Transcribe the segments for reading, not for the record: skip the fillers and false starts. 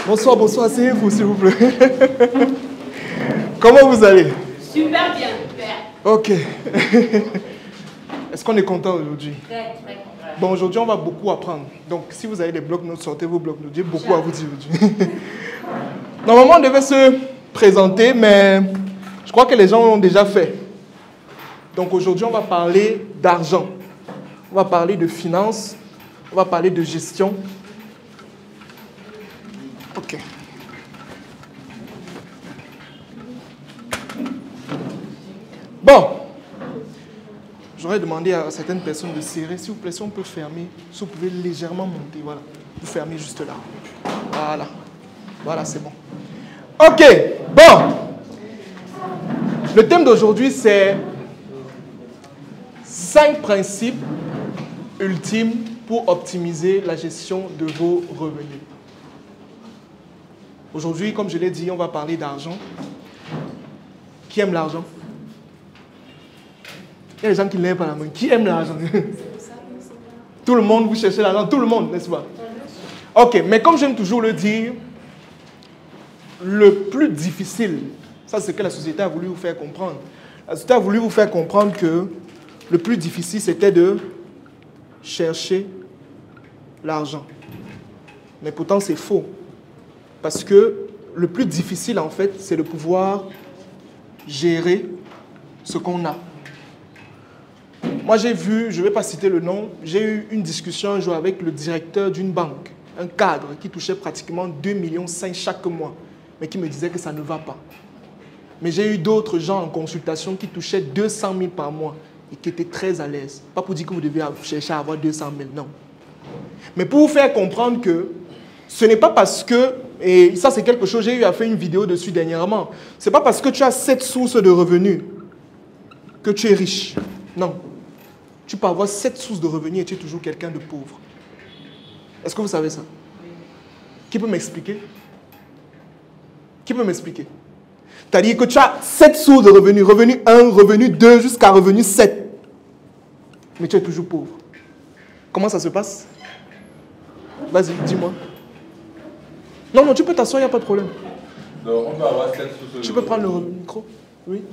Bonsoir, bonsoir, asseyez-vous s'il vous plaît. Comment vous allez? Super bien, super. Ok. Est-ce qu'on est content aujourd'hui? Très, très content. Bon, aujourd'hui, on va beaucoup apprendre. Donc, si vous avez des blocs-notes, sortez vos blocs-notes. J'ai beaucoup à vous dire aujourd'hui. Normalement, on devait se présenter, mais je crois que les gens l'ont déjà fait. Donc, aujourd'hui, on va parler d'argent. On va parler de finances. On va parler de gestion. Ok. Bon. J'aurais demandé à certaines personnes de serrer. S'il vous plaît, si on peut fermer, si vous pouvez légèrement monter, voilà. Vous fermez juste là. Voilà. Voilà, c'est bon. Ok. Bon. Le thème d'aujourd'hui, c'est 5 principes ultimes pour optimiser la gestion de vos revenus. Aujourd'hui, comme je l'ai dit, on va parler d'argent. Qui aime l'argent? Il y a des gens qui ne lèvent pas la main. Qui aime l'argent? Tout le monde, vous cherchez l'argent, tout le monde, n'est-ce pas? Ok, mais comme j'aime toujours le dire, le plus difficile, ça c'est ce que la société a voulu vous faire comprendre. La société a voulu vous faire comprendre que le plus difficile, c'était de chercher l'argent. Mais pourtant, c'est faux. Parce que le plus difficile, en fait, c'est de pouvoir gérer ce qu'on a. Moi, j'ai vu, je ne vais pas citer le nom, j'ai eu une discussion un jour avec le directeur d'une banque, un cadre qui touchait pratiquement 2,5 millions chaque mois, mais qui me disait que ça ne va pas. Mais j'ai eu d'autres gens en consultation qui touchaient 200 000 par mois et qui étaient très à l'aise. Pas pour dire que vous devez chercher à avoir 200 000, non. Mais pour vous faire comprendre que ce n'est pas parce que, et ça c'est quelque chose, j'ai eu à faire une vidéo dessus dernièrement, ce n'est pas parce que tu as 7 sources de revenus que tu es riche. Non. Tu peux avoir 7 sources de revenus et tu es toujours quelqu'un de pauvre. Est-ce que vous savez ça? Qui peut m'expliquer? Qui peut m'expliquer? C'est-à-dire que tu as 7 sources de revenus. Revenu 1, revenu 2, jusqu'à revenu 7. Mais tu es toujours pauvre. Comment ça se passe? Vas-y, dis-moi. Non, tu peux t'asseoir, il n'y a pas de problème. Donc, on peut avoir 7 sources de revenus. Tu peux prendre le micro? Oui.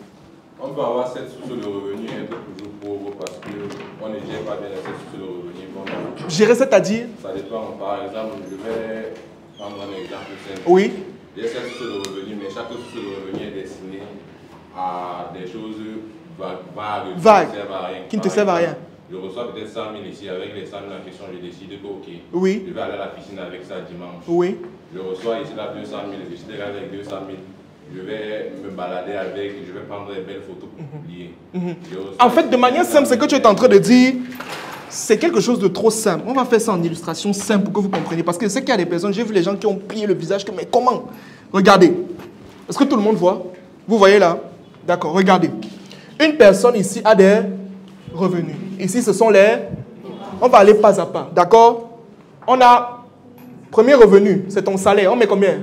On peut avoir 7 sources de revenus et être toujours pauvre parce qu'on ne gère pas bien les 7 sources de revenus. Bon, gérer, c'est-à-dire? Ça dépend. Par exemple, je vais prendre un exemple simple. Oui. Il y a 7 sources de revenus, mais chaque source de revenus est destinée à des choses vagues, qui ne te servent à rien. Je reçois peut-être 100 000 ici. Avec les 100 000 en question, je décide que, ok, oui, je vais aller à la piscine avec ça dimanche. Oui. Je reçois ici là 200 000, je décide avec 200 000. Je vais me balader avec, je vais prendre des belles photos pour publier. En fait, de manière simple, ce que tu es en train de dire, c'est quelque chose de trop simple. On va faire ça en illustration simple pour que vous compreniez. Parce que je sais qu'il y a des personnes, j'ai vu les gens qui ont plié le visage, mais comment? Regardez. Est-ce que tout le monde voit? Vous voyez là? D'accord, regardez. Une personne ici a des revenus. Ici, ce sont les... On va aller pas à pas, d'accord? On a... Premier revenu, c'est ton salaire. On met combien?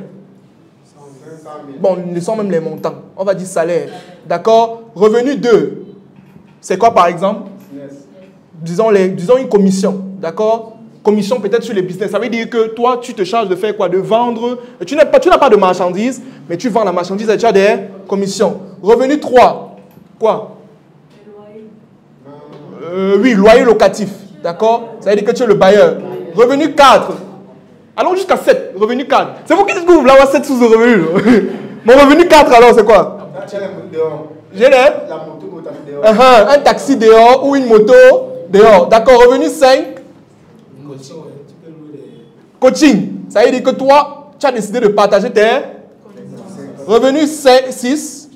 Bon, ce sont même les montants. On va dire salaire. D'accord? Revenu 2. C'est quoi par exemple? Disons une commission. D'accord? Commission peut-être sur les business. Ça veut dire que toi, tu te charges de faire quoi? De vendre. Tu n'as pas de marchandises, mais tu vends la marchandise et tu as des commissions. Revenu 3. Quoi? Oui, loyer locatif. D'accord? Ça veut dire que tu es le bailleur. Revenu 4. Allons jusqu'à 7. Revenu 4. C'est vous qui dites que vous voulez avoir 7 sources de revenus. Mon revenu 4 alors, c'est quoi? J'ai la moto dehors. Un taxi dehors ou une moto dehors. D'accord. Revenu 5. Coaching. Ça veut dire que toi, tu as décidé de partager tes revenus 6.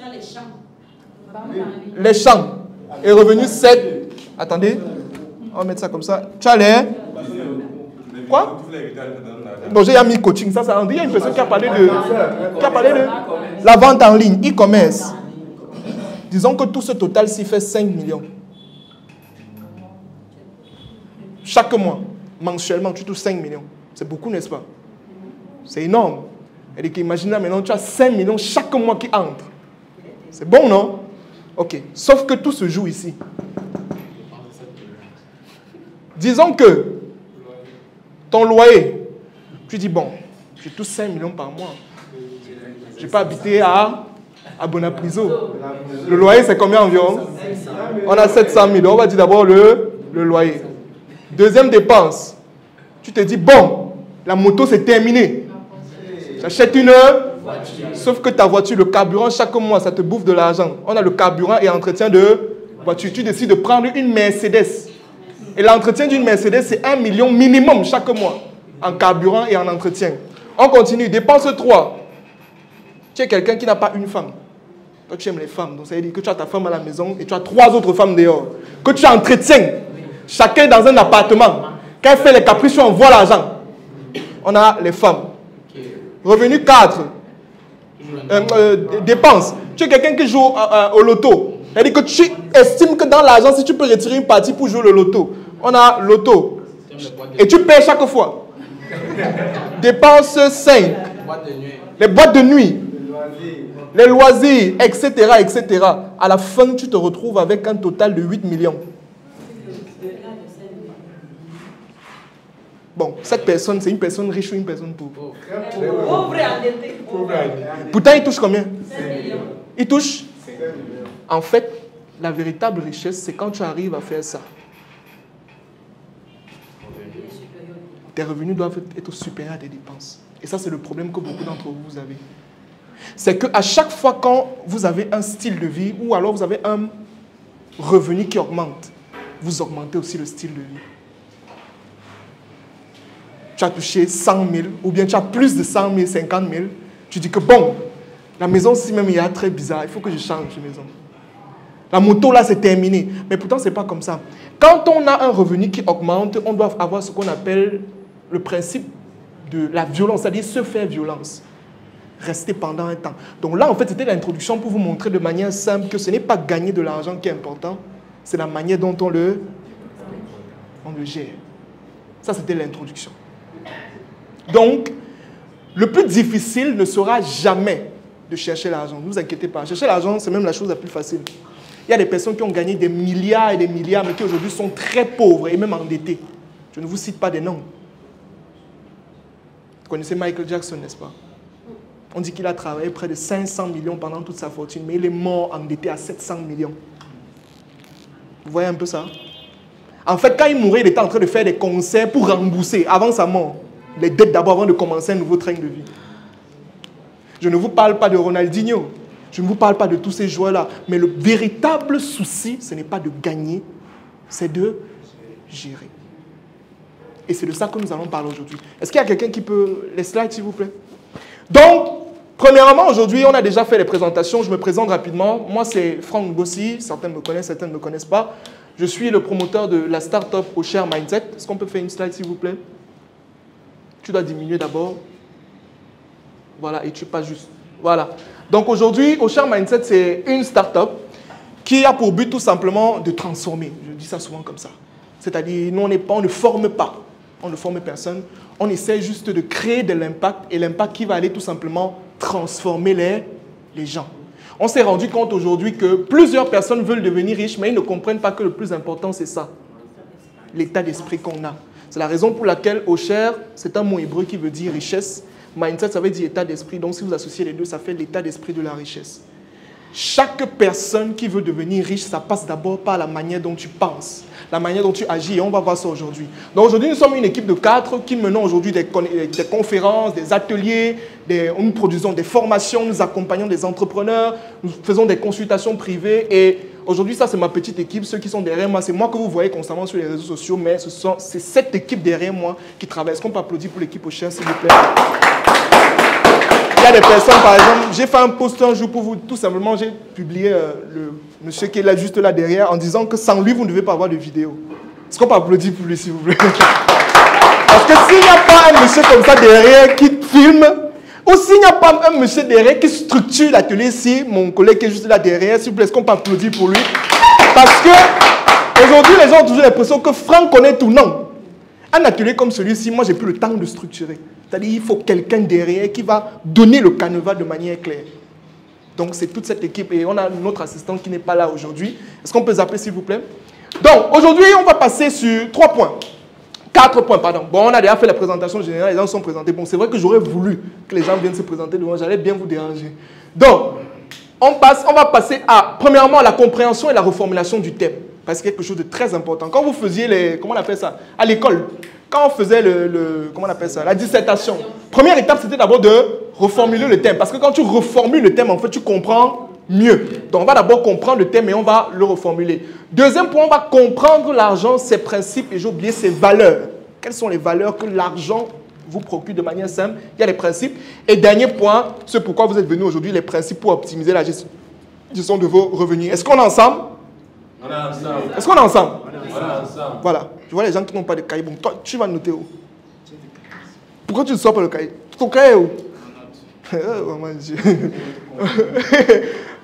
Les champs. Et revenu 7. Attendez. On va mettre ça comme ça. Tu as les... Quoi? Donc j'ai mis coaching. Ça, il y a une personne qui a parlé de la vente en ligne, e-commerce. Disons que tout ce total-ci fait 5 millions. Chaque mois, mensuellement, tu touches 5 millions. C'est beaucoup, n'est-ce pas? C'est énorme. Et imagine là maintenant, tu as 5 millions chaque mois qui entrent. C'est bon, non? Ok. Sauf que tout se joue ici. Disons que ton loyer, tu dis bon, Je touche 5 millions par mois. Je n'ai pas habité à Bonapriso. Le loyer, c'est combien environ? On a 700 000. On va dire d'abord le loyer. Deuxième dépense. Tu te dis, bon, la moto, c'est terminé. J'achète une voiture. Sauf que ta voiture, le carburant, chaque mois, ça te bouffe de l'argent. On a le carburant et entretien de voiture. Tu décides de prendre une Mercedes. Et l'entretien d'une Mercedes, c'est 1 million minimum chaque mois. En carburant et en entretien. On continue. Dépense 3. Tu es quelqu'un qui n'a pas une femme. Toi, tu aimes les femmes. Donc, ça veut dire que tu as ta femme à la maison et tu as 3 autres femmes dehors. Que tu entretiens. Chacun dans un appartement. Quand elle fait les caprices, tu envoies l'argent. On a les femmes. Revenu 4. Dépenses. Tu es quelqu'un qui joue au loto. C'est-à-dire que tu estimes que dans l'argent, si tu peux retirer une partie pour jouer le loto. On a loto. Et tu payes chaque fois. Dépense 5. Les boîtes de nuit. Les loisirs, etc., etc. À la fin, tu te retrouves avec un total de 8 millions. Bon, cette personne, c'est une personne riche ou une personne pauvre? Pauvre et endetté. Pourtant, il touche combien? 5 millions. Il touche? En fait, la véritable richesse, c'est quand tu arrives à faire ça. Tes revenus doivent être supérieurs à tes dépenses. Et ça, c'est le problème que beaucoup d'entre vous avez. C'est qu'à chaque fois quand vous avez un style de vie ou alors vous avez un revenu qui augmente, vous augmentez aussi le style de vie. Tu as touché 100 000 ou bien tu as plus de 100 000, 50 000. Tu dis que bon, la maison si même il y a très bizarre, il faut que je change de maison. La moto là c'est terminé. Mais pourtant c'est pas comme ça. Quand on a un revenu qui augmente, on doit avoir ce qu'on appelle le principe de la violence, c'est-à-dire se faire violence. Rester pendant un temps. Donc là, en fait, c'était l'introduction pour vous montrer de manière simple que ce n'est pas gagner de l'argent qui est important, c'est la manière dont on le gère. Ça, c'était l'introduction. Donc, le plus difficile ne sera jamais de chercher l'argent. Ne vous inquiétez pas. Chercher l'argent, c'est même la chose la plus facile. Il y a des personnes qui ont gagné des milliards et des milliards, mais qui aujourd'hui sont très pauvres et même endettés. Je ne vous cite pas des noms. Vous connaissez Michael Jackson, n'est-ce pas? On dit qu'il a travaillé près de 500 millions pendant toute sa fortune, mais il est mort endetté à 700 millions. Vous voyez un peu ça? En fait, quand il mourait, il était en train de faire des concerts pour rembourser, avant sa mort, les dettes d'abord avant de commencer un nouveau train de vie. Je ne vous parle pas de Ronaldinho, je ne vous parle pas de tous ces joueurs-là, mais le véritable souci, ce n'est pas de gagner, c'est de gérer. Et c'est de ça que nous allons parler aujourd'hui. Est-ce qu'il y a quelqu'un qui peut... Les slides, s'il vous plaît. Donc, premièrement, aujourd'hui, on a déjà fait les présentations. Je me présente rapidement. Moi, c'est Franck Bossi. Certains me connaissent, certains ne me connaissent pas. Je suis le promoteur de la start-up Osher Mindset. Est-ce qu'on peut faire une slide, s'il vous plaît? Tu dois diminuer d'abord. Voilà, et tu passes juste. Voilà. Donc, aujourd'hui, Osher Mindset, c'est une start-up qui a pour but tout simplement de transformer. Je dis ça souvent comme ça. C'est-à-dire, nous, on ne forme pas. On ne forme personne. On essaie juste de créer de l'impact et l'impact qui va aller tout simplement transformer les gens. On s'est rendu compte aujourd'hui que plusieurs personnes veulent devenir riches, mais ils ne comprennent pas que le plus important, c'est ça. L'état d'esprit qu'on a. C'est la raison pour laquelle Osher, c'est un mot hébreu qui veut dire richesse. Mindset, ça veut dire état d'esprit. Donc, si vous associez les deux, ça fait l'état d'esprit de la richesse. Chaque personne qui veut devenir riche, ça passe d'abord par la manière dont tu penses, la manière dont tu agis. Et on va voir ça aujourd'hui. Donc aujourd'hui, nous sommes une équipe de 4 qui menons aujourd'hui des conférences, des ateliers, nous produisons des formations, nous accompagnons des entrepreneurs, nous faisons des consultations privées. Et aujourd'hui, ça c'est ma petite équipe. Ceux qui sont derrière moi, c'est moi que vous voyez constamment sur les réseaux sociaux, mais c'est cette équipe derrière moi qui travaille. Est-ce qu'on peut applaudir pour l'équipe Osher, s'il vous plaît? Il y a des personnes, par exemple, j'ai fait un post un jour pour vous, tout simplement, j'ai publié le monsieur qui est là, juste là derrière, en disant que sans lui, vous ne devez pas avoir de vidéo. Est-ce qu'on peut applaudir pour lui, s'il vous plaît? Parce que s'il n'y a pas un monsieur comme ça derrière qui filme, ou s'il n'y a pas un monsieur derrière qui structure l'atelier ici, mon collègue qui est juste là derrière, s'il vous plaît, est-ce qu'on peut applaudir pour lui? Parce que aujourd'hui, les gens ont toujours l'impression que Franck connaît tout. Non. Un atelier comme celui-ci, moi, j'ai plus le temps de structurer. C'est-à-dire qu'il faut quelqu'un derrière qui va donner le canevas de manière claire. Donc, c'est toute cette équipe. Et on a notre assistant qui n'est pas là aujourd'hui. Est-ce qu'on peut zapper, s'il vous plaît? Donc, aujourd'hui, on va passer sur 3 points. 4 points, pardon. Bon, on a déjà fait la présentation générale, les gens sont présentés. Bon, c'est vrai que j'aurais voulu que les gens viennent se présenter devant, j'allais bien vous déranger. Donc, on va passer à, premièrement, la compréhension et la reformulation du thème. Parce que c'est quelque chose de très important. Quand vous faisiez comment on appelle ça, à l'école, quand on faisait comment on appelle ça, la dissertation, première étape, c'était d'abord de reformuler le thème. Parce que quand tu reformules le thème, en fait, tu comprends mieux. Donc, on va d'abord comprendre le thème et on va le reformuler. Deuxième point, on va comprendre l'argent, ses principes et j'ai oublié ses valeurs. Quelles sont les valeurs que l'argent vous procure de manière simple? Il y a les principes. Et dernier point, c'est pourquoi vous êtes venus aujourd'hui, les principes pour optimiser la gestion de vos revenus. Est-ce qu'on est ensemble? On est ensemble. Est-ce qu'on est ensemble? On est ensemble. Voilà. Je vois les gens qui n'ont pas de cahier. Bon, toi, tu vas noter où? Pourquoi tu ne sors pas le cahier? Ton cahier est où? Oh mon Dieu.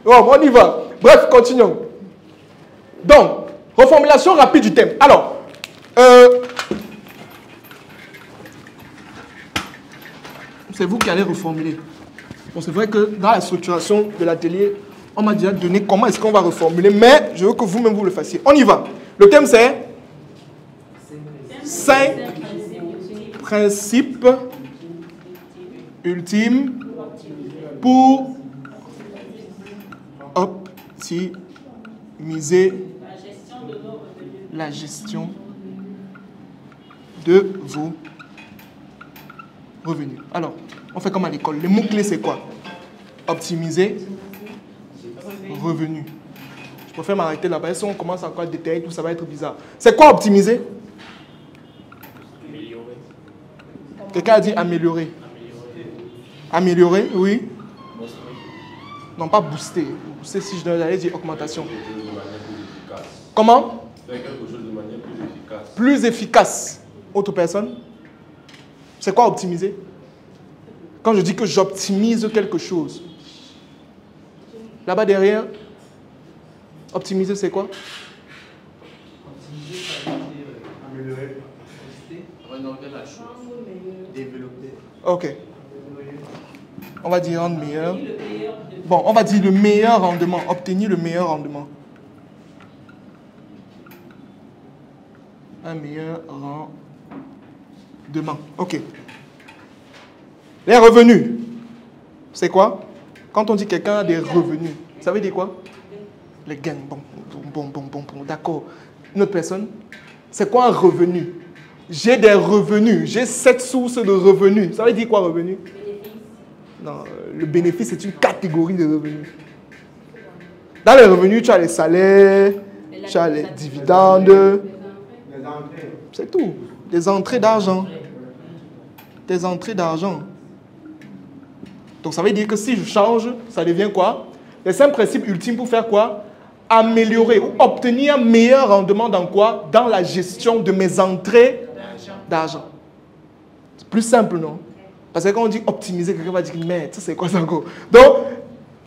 Bon, on y va. Bref, continuons. Donc, reformulation rapide du thème. Alors, c'est vous qui allez reformuler. Bon, c'est vrai que dans la structuration de l'atelier, on m'a déjà donné comment est-ce qu'on va reformuler, mais je veux que vous-même vous le fassiez. On y va. Le thème c'est 5 principes ultimes pour optimiser la gestion de vos revenus. Alors, on fait comme à l'école. Les mots-clés, c'est quoi? Optimiser, revenus. Je préfère m'arrêter là-bas. Si on commence encore à détailler tout, ça va être bizarre. C'est quoi optimiser? Améliorer. Quelqu'un a dit améliorer. Améliorer, oui. Non, pas booster. Booster, si je devais dire augmentation. Comment? Faire quelque chose de manière plus efficace. Plus efficace. Autre personne? C'est quoi optimiser? Quand je dis que j'optimise quelque chose. Là-bas derrière, optimiser c'est quoi? Optimiser, ça veut dire améliorer, rénover la chose, développer. Ok. On va dire rendre meilleur. Bon, on va dire le meilleur rendement. Obtenir le meilleur rendement. Un meilleur rendement. Ok. Les revenus. C'est quoi? Quand on dit quelqu'un a des revenus, ça veut dire quoi? Les gains. Bon. D'accord. Une autre personne? C'est quoi un revenu? J'ai des revenus. J'ai 7 sources de revenus. Ça veut dire quoi, revenu? Non, le bénéfice, c'est une catégorie de revenus. Dans les revenus, tu as les salaires, tu as les dividendes. C'est tout. Des entrées d'argent. Des entrées d'argent. Donc, ça veut dire que si je change, ça devient quoi? Les 5 principes ultimes pour faire quoi? Améliorer ou obtenir un meilleur rendement dans quoi? Dans la gestion de mes entrées d'argent. C'est plus simple, non? Parce que quand on dit optimiser, quelqu'un va dire, mais c'est quoi ça encore? Donc,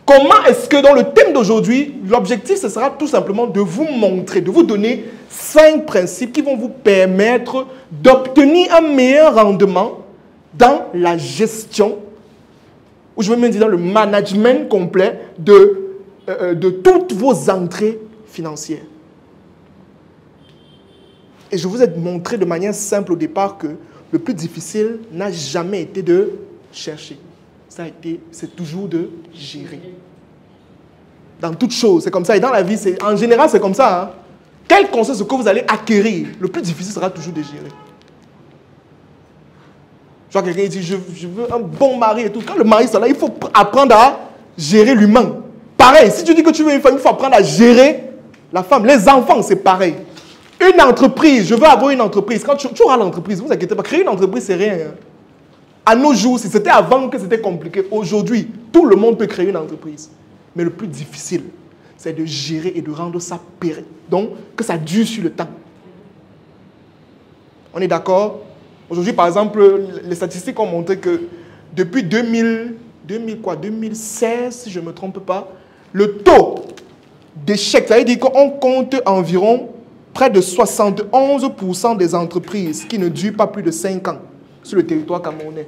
comment est-ce que dans le thème d'aujourd'hui, l'objectif, ce sera tout simplement de vous montrer, de vous donner 5 principes qui vont vous permettre d'obtenir un meilleur rendement dans la gestion, ou je vais même dire dans le management complet de toutes vos entrées financières. Et je vous ai montré de manière simple au départ que le plus difficile n'a jamais été de chercher. C'est toujours de gérer. Dans toute chose, c'est comme ça. Et dans la vie, en général, c'est comme ça. Hein. Quel qu'on soit ce que vous allez acquérir, le plus difficile sera toujours de gérer. Je vois quelqu'un qui dit, je veux un bon mari et tout. Quand le mari est là, il faut apprendre à gérer l'humain. Pareil, si tu dis que tu veux une femme, il faut apprendre à gérer la femme. Les enfants, c'est pareil. Une entreprise, je veux avoir une entreprise. Quand tu auras l'entreprise, ne vous inquiétez pas, créer une entreprise, c'est rien. Hein. À nos jours, si c'était avant que c'était compliqué, aujourd'hui, tout le monde peut créer une entreprise. Mais le plus difficile, c'est de gérer et de rendre ça pérenne. Donc, que ça dure sur le temps. On est d'accord? Aujourd'hui, par exemple, les statistiques ont montré que depuis 2016, si je ne me trompe pas, le taux d'échec, ça veut dire qu'on compte environ près de 71% des entreprises qui ne durent pas plus de 5 ans sur le territoire camerounais.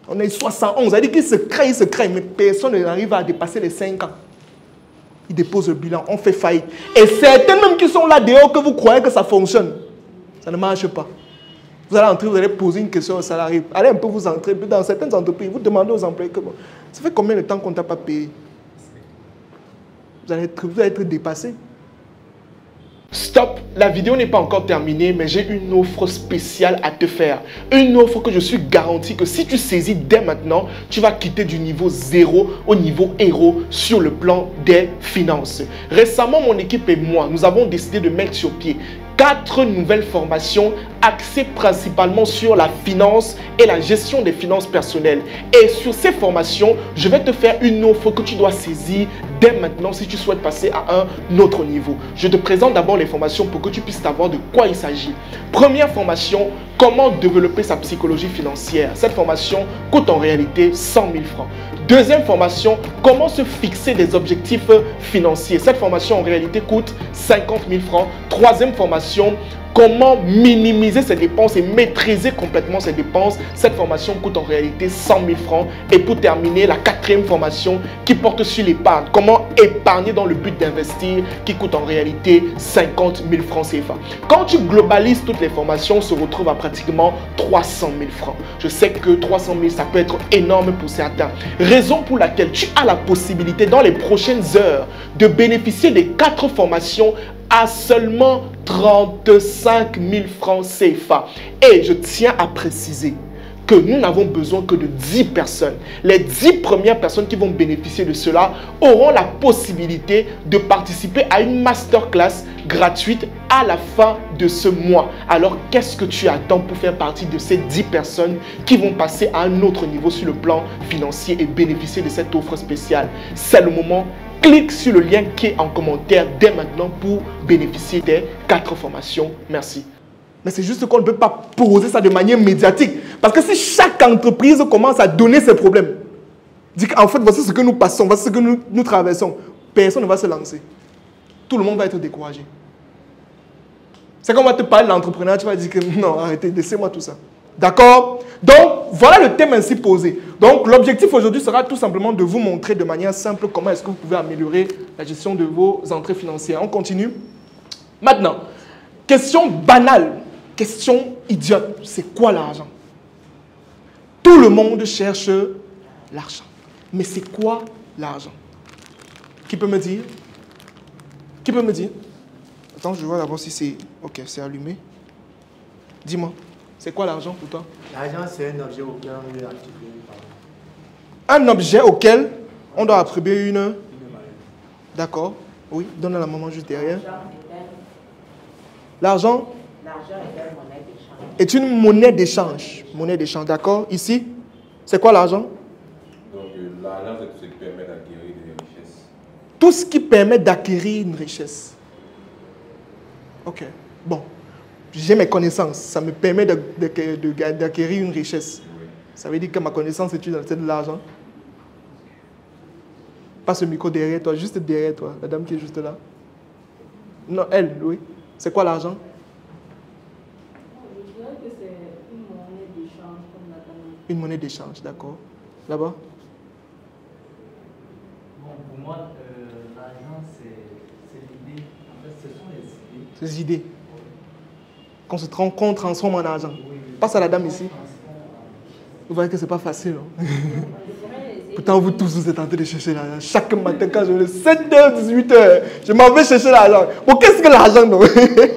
On est 71, ça veut dire qu'ils se créent, mais personne n'arrive à dépasser les 5 ans. Ils déposent le bilan, on fait faillite. Et certains même qui sont là dehors que vous croyez que ça fonctionne, ça ne marche pas. Vous allez entrer, vous allez poser une question aux salariés. Allez un peu vous entrer. Dans certaines entreprises, vous demandez aux employés que ça fait combien de temps qu'on ne t'a pas payé? Vous allez être dépassé. Stop, la vidéo n'est pas encore terminée, mais j'ai une offre spéciale à te faire. Une offre que je suis garanti que si tu saisis dès maintenant, tu vas quitter du niveau 0 au niveau héros sur le plan des finances. Récemment, mon équipe et moi, nous avons décidé de mettre sur pied 4 nouvelles formations axées principalement sur la finance et la gestion des finances personnelles. Et sur ces formations, je vais te faire une offre que tu dois saisir dès maintenant si tu souhaites passer à un autre niveau. Je te présente d'abord les formations pour que tu puisses savoir de quoi il s'agit. Première formation, comment développer sa psychologie financière. Cette formation coûte en réalité 100 000 francs. Deuxième formation, comment se fixer des objectifs financiers. Cette formation en réalité coûte 50 000 francs. Troisième formation, comment minimiser ses dépenses et maîtriser complètement ses dépenses. Cette formation coûte en réalité 100 000 francs. Et pour terminer, la quatrième formation qui porte sur l'épargne. Comment épargner dans le but d'investir, qui coûte en réalité 50 000 francs CFA. Quand tu globalises toutes les formations, on se retrouve à pratiquement 300 000 francs. Je sais que 300 000, ça peut être énorme pour certains. Raison pour laquelle tu as la possibilité dans les prochaines heures de bénéficier des 4 formations à seulement 35 000 francs CFA. Et je tiens à préciser que nous n'avons besoin que de 10 personnes. Les 10 premières personnes qui vont bénéficier de cela auront la possibilité de participer à une masterclass gratuite à la fin de ce mois. Alors, qu'est-ce que tu attends pour faire partie de ces 10 personnes qui vont passer à un autre niveau sur le plan financier et bénéficier de cette offre spéciale? C'est le moment. Clique sur le lien qui est en commentaire dès maintenant pour bénéficier des 4 formations. Merci. Mais c'est juste qu'on ne peut pas poser ça de manière médiatique. Parce que si chaque entreprise commence à donner ses problèmes, dit qu'en fait, voici ce que nous passons, voici ce que nous traversons, personne ne va se lancer. Tout le monde va être découragé. C'est qu'on va te parler de l'entrepreneuriat, tu vas dire que non, arrêtez, laissez-moi tout ça. D'accord? Donc, voilà le thème ainsi posé. Donc, l'objectif aujourd'hui sera tout simplement de vous montrer de manière simple comment est-ce que vous pouvez améliorer la gestion de vos entrées financières. On continue. Maintenant, question banale, question idiote. C'est quoi l'argent? Tout le monde cherche l'argent. Mais c'est quoi l'argent? Qui peut me dire? Qui peut me dire? Attends, je vois d'abord si c'est... Ok, c'est allumé. Dis-moi. C'est quoi l'argent pour toi? L'argent, c'est un objet auquel on doit attribuer une valeur. Un objet auquel on doit attribuer une valeur. D'accord. Oui, donne à la maman juste derrière. L'argent est une monnaie d'échange. Monnaie d'échange, d'accord. Ici, c'est quoi l'argent? Donc, l'argent, c'est tout ce qui permet d'acquérir des richesses. Tout ce qui permet d'acquérir une richesse. Ok. Bon. J'ai mes connaissances, ça me permet d'acquérir une richesse. Oui. Ça veut dire que ma connaissance est de l'argent. Pas ce micro derrière toi, juste derrière toi, la dame qui est juste là. Non, elle, oui. C'est quoi l'argent? Je dirais que c'est une monnaie d'échange comme la dame. Une monnaie d'échange, d'accord. Là-bas? Bon, pour moi, l'argent, c'est l'idée. En fait, ce sont les idées. Ces idées. Qu'on transforme en argent. Passe à la dame ici. Vous voyez que ce n'est pas facile. Non? Pourtant, vous tous, vous êtes en train de chercher l'argent. Chaque matin, quand je me 7h, 18h, je m'en vais chercher l'argent. Bon, qu'est-ce que l'argent, non? On va essayer de dire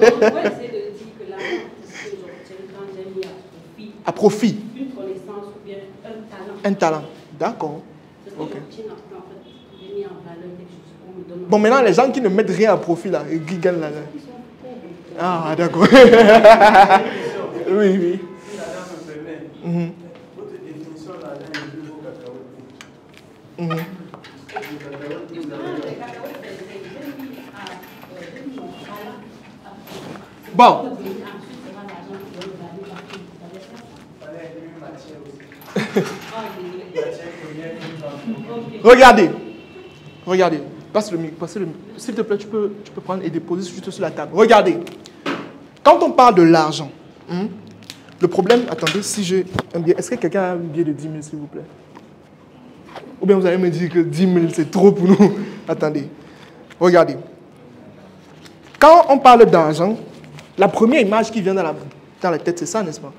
que l'argent, c'est ce que j'obtiens quand j'ai mis à profit. À profit. Une connaissance ou bien un talent. Un talent. D'accord. C'est ce que j'obtiens après, en fait. J'ai mis en valeur quelque chose qu'on me donne. Bon, maintenant, les gens qui ne mettent rien à profit, là, et qui gagnent l'argent. Ils sont pauvres. Ah, d'accord. Oui, oui. Si l'argent me permet, votre définition de l'argent est de vos cacahuètes. Les cacahuètes, vous avez... Bon. Regardez. Regardez. Passe le micro. S'il te plaît, tu peux prendre et déposer juste sur la table. Regardez. Quand on parle de l'argent, le problème... Attendez, si j'ai un billet... Est-ce que quelqu'un a un billet de 10 000, s'il vous plaît? Ou bien vous allez me dire que 10 000, c'est trop pour nous. Attendez. Regardez. Quand on parle d'argent, la première image qui vient dans la tête, c'est ça, n'est-ce pas?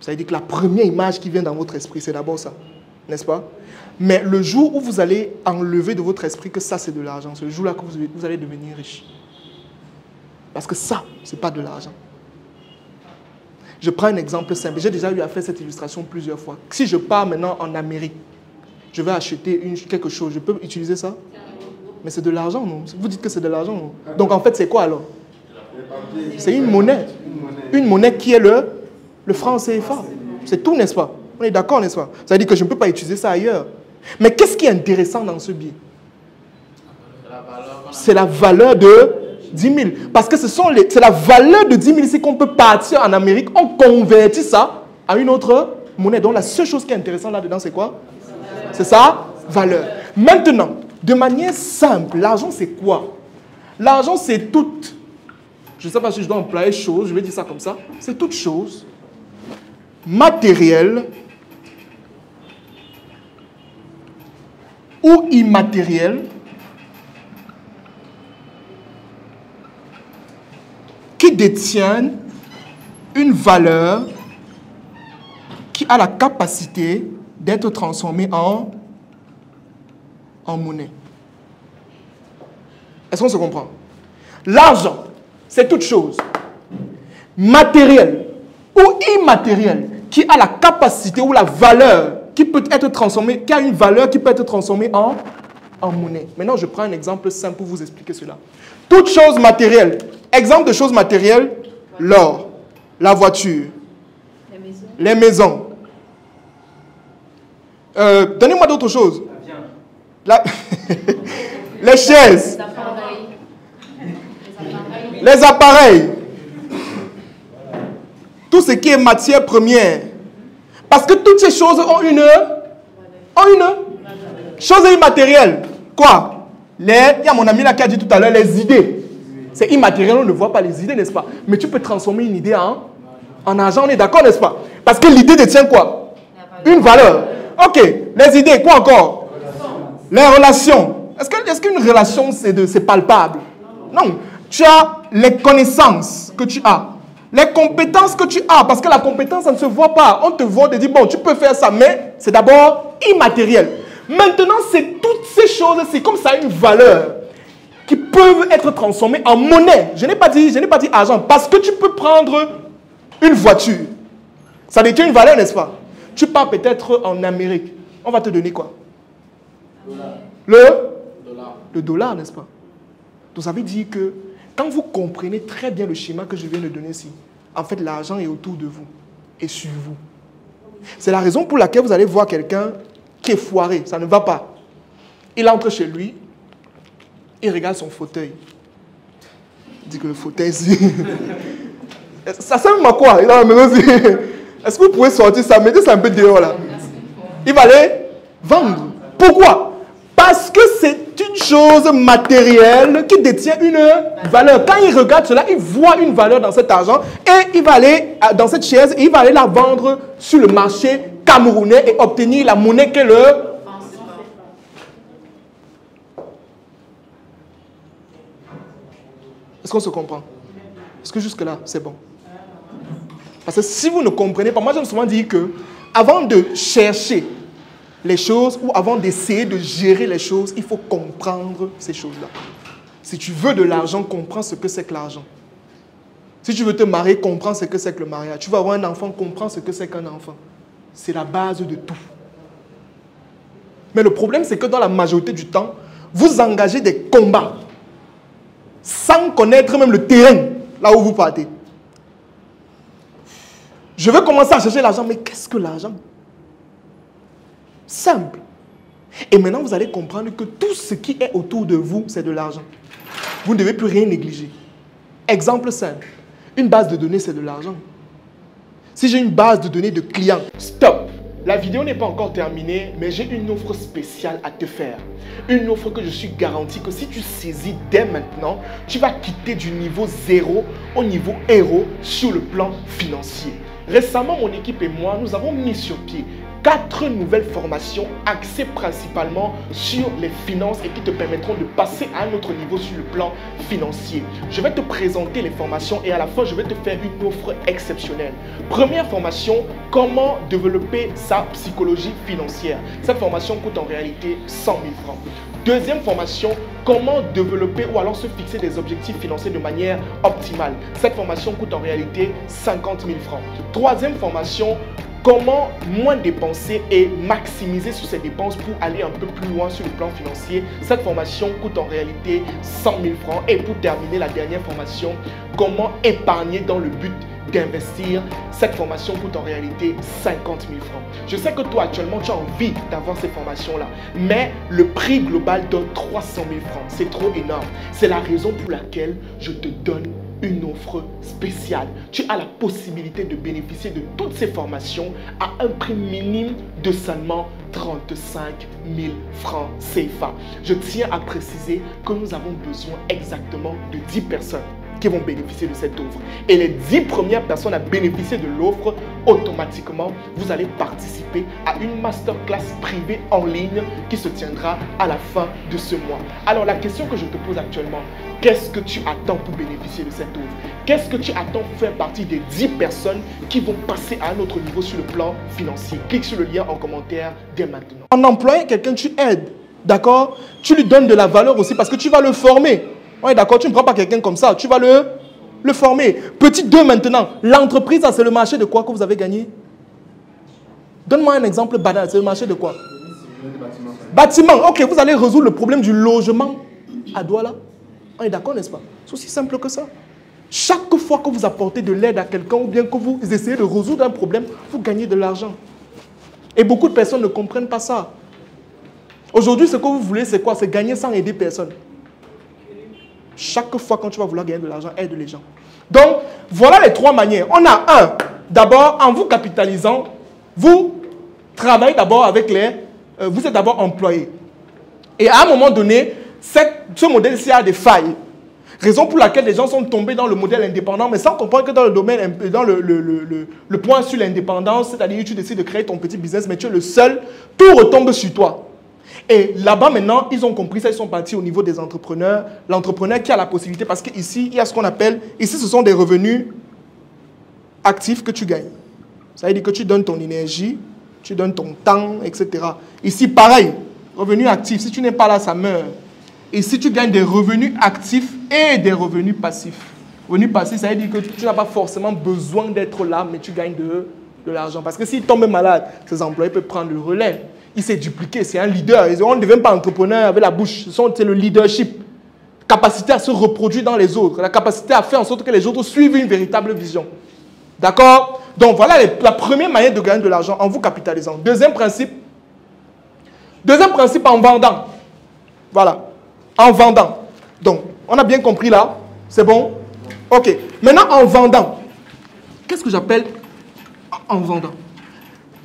Ça veut dire que la première image qui vient dans votre esprit, c'est d'abord ça, n'est-ce pas? Mais le jour où vous allez enlever de votre esprit que ça, c'est de l'argent, c'est le jour-là que vous allez devenir riche. Parce que ça, ce n'est pas de l'argent. Je prends un exemple simple. J'ai déjà eu à faire cette illustration plusieurs fois. Si je pars maintenant en Amérique, je vais acheter quelque chose, je peux utiliser ça? Mais c'est de l'argent, non? Vous dites que c'est de l'argent, non? Donc en fait, c'est quoi alors? C'est une monnaie. Une monnaie qui est le franc CFA. C'est tout, n'est-ce pas? On est d'accord, n'est-ce pas? Ça veut dire que je ne peux pas utiliser ça ailleurs. Mais qu'est-ce qui est intéressant dans ce billet? C'est la valeur de 10 000. Parce que c'est la valeur de 10 000 ici qu'on peut partir en Amérique. On convertit ça à une autre monnaie. Donc la seule chose qui est intéressante là-dedans, c'est quoi? C'est sa valeur. Maintenant, de manière simple, l'argent c'est quoi? L'argent c'est toute, je ne sais pas si je dois employer chose, je vais dire ça comme ça, c'est toute chose matérielle ou immatérielle qui détient une valeur qui a la capacité d'être transformée en monnaie. Est-ce qu'on se comprend? L'argent, c'est toute chose matérielle ou immatérielle qui a la capacité ou la valeur qui peut être transformée, qui a une valeur qui peut être transformée en monnaie. Maintenant, je prends un exemple simple pour vous expliquer cela. Toute chose matérielle. Exemple de choses matérielles, l'or, la voiture, les maisons. Donnez-moi d'autres choses. Les chaises, les appareils, tout ce qui est matière première. Parce que toutes ces choses ont une chose immatérielle. Quoi? Il y a mon ami là qui a dit tout à l'heure les idées. C'est immatériel, on ne voit pas les idées, n'est-ce pas? Mais tu peux transformer une idée en argent, on est d'accord, n'est-ce pas? Parce que l'idée détient quoi? Une valeur. Ok, les idées, quoi encore? Les relations. Est-ce qu'une relation, c'est palpable? Non. Tu as les connaissances que tu as. Les compétences que tu as. Parce que la compétence, ça ne se voit pas. On te voit et dit, bon, tu peux faire ça, mais c'est d'abord immatériel. Maintenant, c'est toutes ces choses, c'est comme ça une valeur qui peuvent être transformées en monnaie. Je n'ai pas dit argent. Parce que tu peux prendre une voiture. Ça détient une valeur, n'est-ce pas? Tu pars peut-être en Amérique. On va te donner quoi? Le dollar, n'est-ce pas? Donc ça veut dire que quand vous comprenez très bien le schéma que je viens de donner ici, en fait l'argent est autour de vous et sur vous. C'est la raison pour laquelle vous allez voir quelqu'un qui est foiré, ça ne va pas. Il entre chez lui, il regarde son fauteuil. Il dit que le fauteuil, ça sert à quoi? Il a la maison aussi. Est-ce que vous pouvez sortir ça? Mettez ça un peu dehors là. Il va aller vendre. Pourquoi? Parce que c'est une chose matérielle qui détient une valeur. Quand il regarde cela, il voit une valeur dans cet argent et il va aller dans cette chaise et il va aller la vendre sur le marché camerounais et obtenir la monnaie qu'est le... Est-ce qu'on se comprend? Est-ce que jusque-là, c'est bon? Parce que si vous ne comprenez pas, moi j'aime souvent dire que avant de chercher les choses ou avant d'essayer de gérer les choses, il faut comprendre ces choses-là. Si tu veux de l'argent, comprends ce que c'est que l'argent. Si tu veux te marier, comprends ce que c'est que le mariage. Tu vas avoir un enfant, comprends ce que c'est qu'un enfant. C'est la base de tout. Mais le problème, c'est que dans la majorité du temps, vous engagez des combats sans connaître même le terrain là où vous partez. Je veux commencer à chercher l'argent, mais qu'est-ce que l'argent? Simple. Et maintenant, vous allez comprendre que tout ce qui est autour de vous, c'est de l'argent. Vous ne devez plus rien négliger. Exemple simple. Une base de données, c'est de l'argent. Si j'ai une base de données de clients, stop. La vidéo n'est pas encore terminée, mais j'ai une offre spéciale à te faire. Une offre que je suis garanti que si tu saisis dès maintenant, tu vas quitter du niveau 0 au niveau héros sur le plan financier. Récemment, mon équipe et moi, nous avons mis sur pied 4 nouvelles formations axées principalement sur les finances et qui te permettront de passer à un autre niveau sur le plan financier. Je vais te présenter les formations et à la fin, je vais te faire une offre exceptionnelle. Première formation, comment développer sa psychologie financière. Cette formation coûte en réalité 100 000 francs. Deuxième formation, comment développer ou alors se fixer des objectifs financiers de manière optimale. Cette formation coûte en réalité 50 000 francs. Troisième formation, comment moins dépenser et maximiser sur ses dépenses pour aller un peu plus loin sur le plan financier. Cette formation coûte en réalité 100 000 francs. Et pour terminer, la dernière formation, comment épargner dans le but d'investir. Cette formation coûte en réalité 50 000 francs. Je sais que toi, actuellement, tu as envie d'avoir ces formations-là, mais le prix global donne 300 000 francs. C'est trop énorme. C'est la raison pour laquelle je te donne une offre spéciale. Tu as la possibilité de bénéficier de toutes ces formations à un prix minime de seulement 35 000 francs CFA. Je tiens à préciser que nous avons besoin exactement de 10 personnes qui vont bénéficier de cette offre. Et les 10 premières personnes à bénéficier de l'offre, automatiquement, vous allez participer à une masterclass privée en ligne qui se tiendra à la fin de ce mois. Alors, la question que je te pose actuellement, qu'est-ce que tu attends pour bénéficier de cette offre? Qu'est-ce que tu attends pour faire partie des 10 personnes qui vont passer à un autre niveau sur le plan financier? Clique sur le lien en commentaire dès maintenant. En employant quelqu'un, tu aides, d'accord? Tu lui donnes de la valeur aussi parce que tu vas le former. Oui, d'accord, tu ne prends pas quelqu'un comme ça, tu vas le former. Petit 2 maintenant, l'entreprise, c'est le marché de quoi que vous avez gagné? Donne-moi un exemple banal, c'est le marché de quoi? Bâtiment. Ok, vous allez résoudre le problème du logement à Douala. On est d'accord, n'est-ce pas? C'est aussi simple que ça. Chaque fois que vous apportez de l'aide à quelqu'un ou bien que vous essayez de résoudre un problème, vous gagnez de l'argent. Et beaucoup de personnes ne comprennent pas ça. Aujourd'hui, ce que vous voulez, c'est quoi? C'est gagner sans aider personne. Chaque fois quand tu vas vouloir gagner de l'argent, aide les gens. Donc, voilà les 3 manières. On a un, d'abord, en vous capitalisant, vous travaillez d'abord avec vous êtes d'abord employé. Et à un moment donné, ce modèle-ci a des failles. Raison pour laquelle les gens sont tombés dans le modèle indépendant, mais sans comprendre que dans le domaine, dans le point sur l'indépendance, c'est-à-dire que tu décides de créer ton petit business, mais tu es le seul, tout retombe sur toi. Et là-bas, maintenant, ils ont compris ça, ils sont partis au niveau des entrepreneurs. L'entrepreneur qui a la possibilité, parce qu'ici, il y a ce qu'on appelle, ici, ce sont des revenus actifs que tu gagnes. Ça veut dire que tu donnes ton énergie, tu donnes ton temps, etc. Ici, pareil, revenus actifs. Si tu n'es pas là, ça meurt. Ici, tu gagnes des revenus actifs et des revenus passifs. Revenus passifs, ça veut dire que tu n'as pas forcément besoin d'être là, mais tu gagnes de l'argent. Parce que s'il tombe malade, ses employés peuvent prendre le relais. Il s'est dupliqué, c'est un leader. On ne devient pas entrepreneur avec la bouche. C'est le leadership. Capacité à se reproduire dans les autres. La capacité à faire en sorte que les autres suivent une véritable vision. D'accord? Donc voilà la première manière de gagner de l'argent en vous capitalisant. Deuxième principe en vendant. Voilà. En vendant. Donc, on a bien compris là. C'est bon? Ok. Maintenant, en vendant. Qu'est-ce que j'appelle en vendant?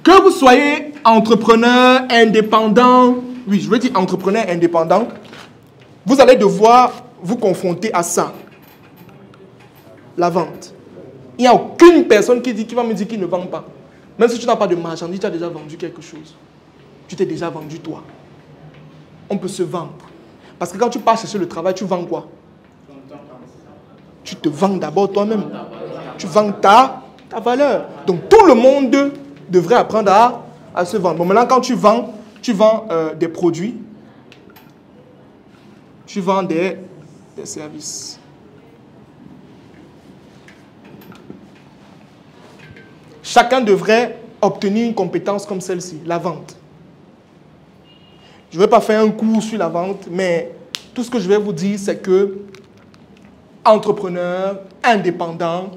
Que vous soyez entrepreneur, indépendant, oui, je veux dire entrepreneur indépendant, vous allez devoir vous confronter à ça. La vente. Il n'y a aucune personne qui va me dire qu'il ne vend pas. Même si tu n'as pas de marchandise, tu as déjà vendu quelque chose. Tu t'es déjà vendu toi. On peut se vendre. Parce que quand tu pars chercher le travail, tu vends quoi? Tu te vends d'abord toi-même. Tu vends ta valeur. Donc tout le monde devrait apprendre à se vendre. Bon, maintenant, quand tu vends des produits, tu vends des services. Chacun devrait obtenir une compétence comme celle-ci, la vente. Je ne vais pas faire un cours sur la vente, mais tout ce que je vais vous dire, c'est que entrepreneur, indépendant,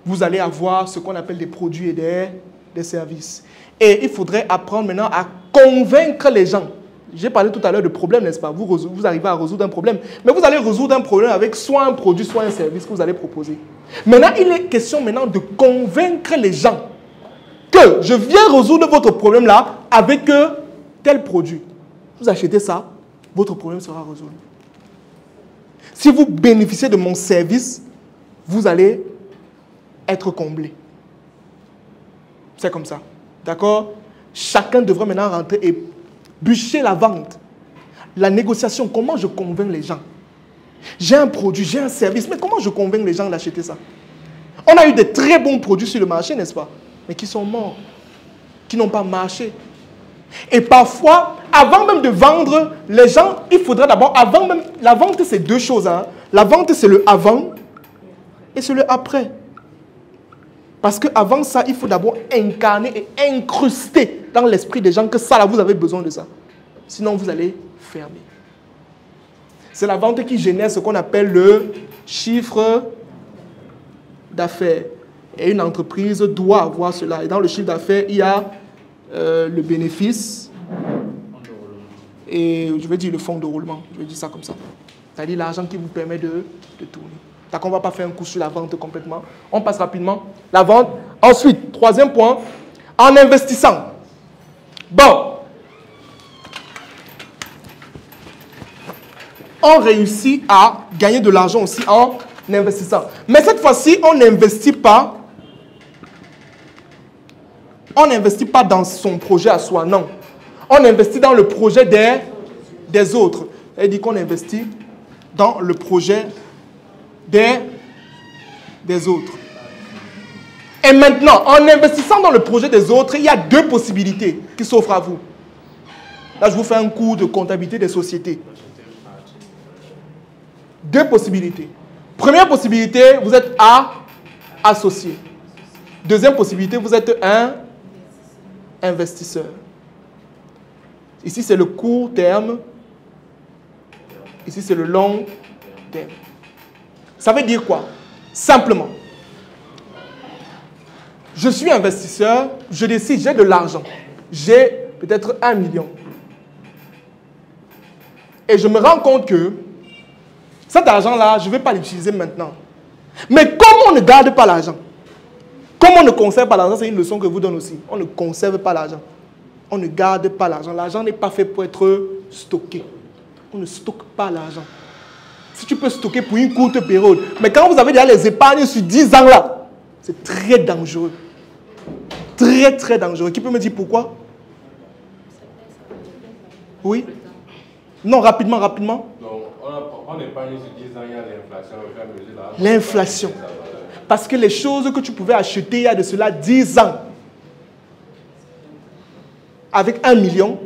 vous allez avoir ce qu'on appelle des produits et des services. Et il faudrait apprendre maintenant à convaincre les gens. J'ai parlé tout à l'heure de problème, n'est-ce pas? Vous arrivez à résoudre un problème. Mais vous allez résoudre un problème avec soit un produit, soit un service que vous allez proposer. Maintenant, il est question maintenant de convaincre les gens que je viens résoudre votre problème là avec tel produit. Vous achetez ça, votre problème sera résolu. Si vous bénéficiez de mon service, vous allez être comblé. C'est comme ça. D'accord? chacun devrait maintenant rentrer et bûcher la vente. La négociation, comment je convainc les gens? J'ai un produit, j'ai un service, mais comment je convainc les gens d'acheter ça? On a eu des très bons produits sur le marché, n'est-ce pas? Mais qui sont morts, qui n'ont pas marché. Et parfois, avant même de vendre, les gens, il faudra d'abord, avant même, la vente c'est deux choses. Hein. La vente c'est le avant et c'est le après. Parce qu'avant ça, il faut d'abord incarner et incruster dans l'esprit des gens que ça là, vous avez besoin de ça. Sinon, vous allez fermer. C'est la vente qui génère ce qu'on appelle le chiffre d'affaires. Et une entreprise doit avoir cela. Et dans le chiffre d'affaires, il y a le bénéfice et je vais dire le fonds de roulement. Je vais dire ça comme ça. C'est-à-dire l'argent qui vous permet de tourner. Donc on ne va pas faire un coup sur la vente complètement. On passe rapidement. La vente. Ensuite, troisième point, en investissant. Bon. On réussit à gagner de l'argent aussi en investissant. Mais cette fois-ci, on n'investit pas. On n'investit pas dans son projet à soi, non. On investit dans le projet des autres. Elle dit qu'on investit dans le projet des autres. Et maintenant, en investissant dans le projet des autres, il y a deux possibilités qui s'offrent à vous. Là, je vous fais un cours de comptabilité des sociétés. Deux possibilités. Première possibilité, vous êtes associé. Deuxième possibilité, vous êtes un investisseur. Ici, c'est le court terme. Ici, c'est le long terme. Ça veut dire quoi? Simplement, je suis investisseur, je décide, j'ai de l'argent. J'ai peut-être 1 million. Et je me rends compte que cet argent-là, je ne vais pas l'utiliser maintenant. Mais comme on ne garde pas l'argent, comme on ne conserve pas l'argent, c'est une leçon que je vous donne aussi. On ne conserve pas l'argent. On ne garde pas l'argent. L'argent n'est pas fait pour être stocké. On ne stocke pas l'argent. Si tu peux stocker pour une courte période, mais quand vous avez déjà les épargnes sur 10 ans là, c'est très dangereux. Très, très dangereux. Qui peut me dire pourquoi? Oui? Non, rapidement. Donc, on épargne sur 10 ans, il y a l'inflation. L'inflation. Parce que les choses que tu pouvais acheter il y a de cela 10 ans, avec 1 million,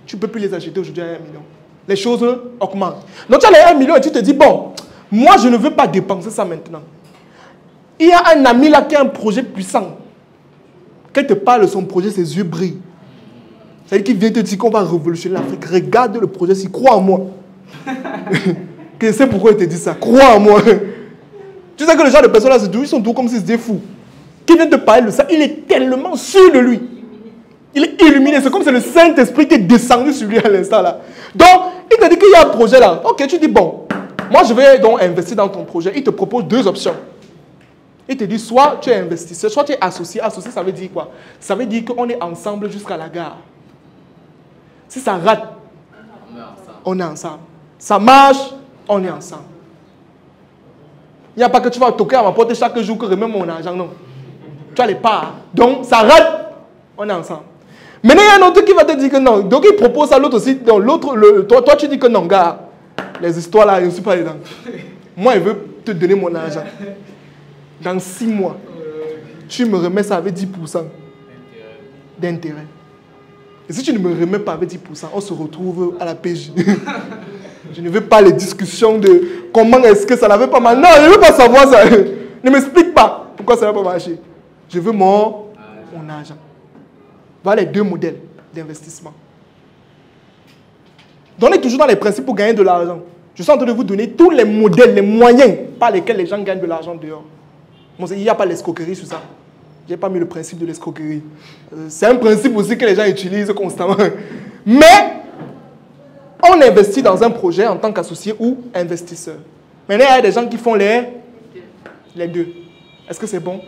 tu ne peux plus les acheter aujourd'hui à 1 million. Les choses augmentent. Donc tu as les 1 million et tu te dis, bon, moi je ne veux pas dépenser ça maintenant. Il y a un ami là qui a un projet puissant. Quand il te parle de son projet, ses yeux brillent. C'est-à-dire qu'il vient te dire qu'on va révolutionner l'Afrique. Regarde le projet, si crois en moi. Je sais pourquoi il te dit ça. Crois en moi. Tu sais que le genre de personnes là, ils sont tous comme s'ils étaient fous. Qui vient te parler de ça, il est tellement sûr de lui. Il est illuminé. C'est comme si c'est le Saint-Esprit qui est descendu sur lui à l'instant là. Donc, il te dit qu'il y a un projet là. Ok, tu dis bon, moi je vais donc investir dans ton projet. Il te propose deux options. Il te dit soit tu es investisseur, soit tu es associé. Associé, ça veut dire quoi? Ça veut dire qu'on est ensemble jusqu'à la gare. Si ça rate, on est ensemble. Ça marche, on est ensemble. Il n'y a pas que tu vas toquer à ma porte chaque jour que je remets mon argent, non. Tu as les parts. Donc, ça rate, on est ensemble. Maintenant, il y a un autre qui va te dire que non. Donc, il propose à l'autre aussi. Donc, toi, tu dis que non, gars. Les histoires là, je ne suis pas dedans. Moi, il veut te donner mon argent. Dans 6 mois, tu me remets ça avec 10% d'intérêt. Et si tu ne me remets pas avec 10%, on se retrouve à la PJ. Je ne veux pas les discussions de comment est-ce que ça n'avait pas marché. Non, je ne veux pas savoir ça. Ne m'explique pas pourquoi ça n'a pas marché. Je veux mon argent. Voilà les deux modèles d'investissement. Donnez toujours dans les principes pour gagner de l'argent. Je suis en train de vous donner tous les modèles, les moyens par lesquels les gens gagnent de l'argent dehors. Bon, il n'y a pas l'escroquerie sur ça. Je n'ai pas mis le principe de l'escroquerie. C'est un principe aussi que les gens utilisent constamment. Mais on investit dans un projet en tant qu'associé ou investisseur. Maintenant, il y a des gens qui font les deux. Est-ce que c'est bon?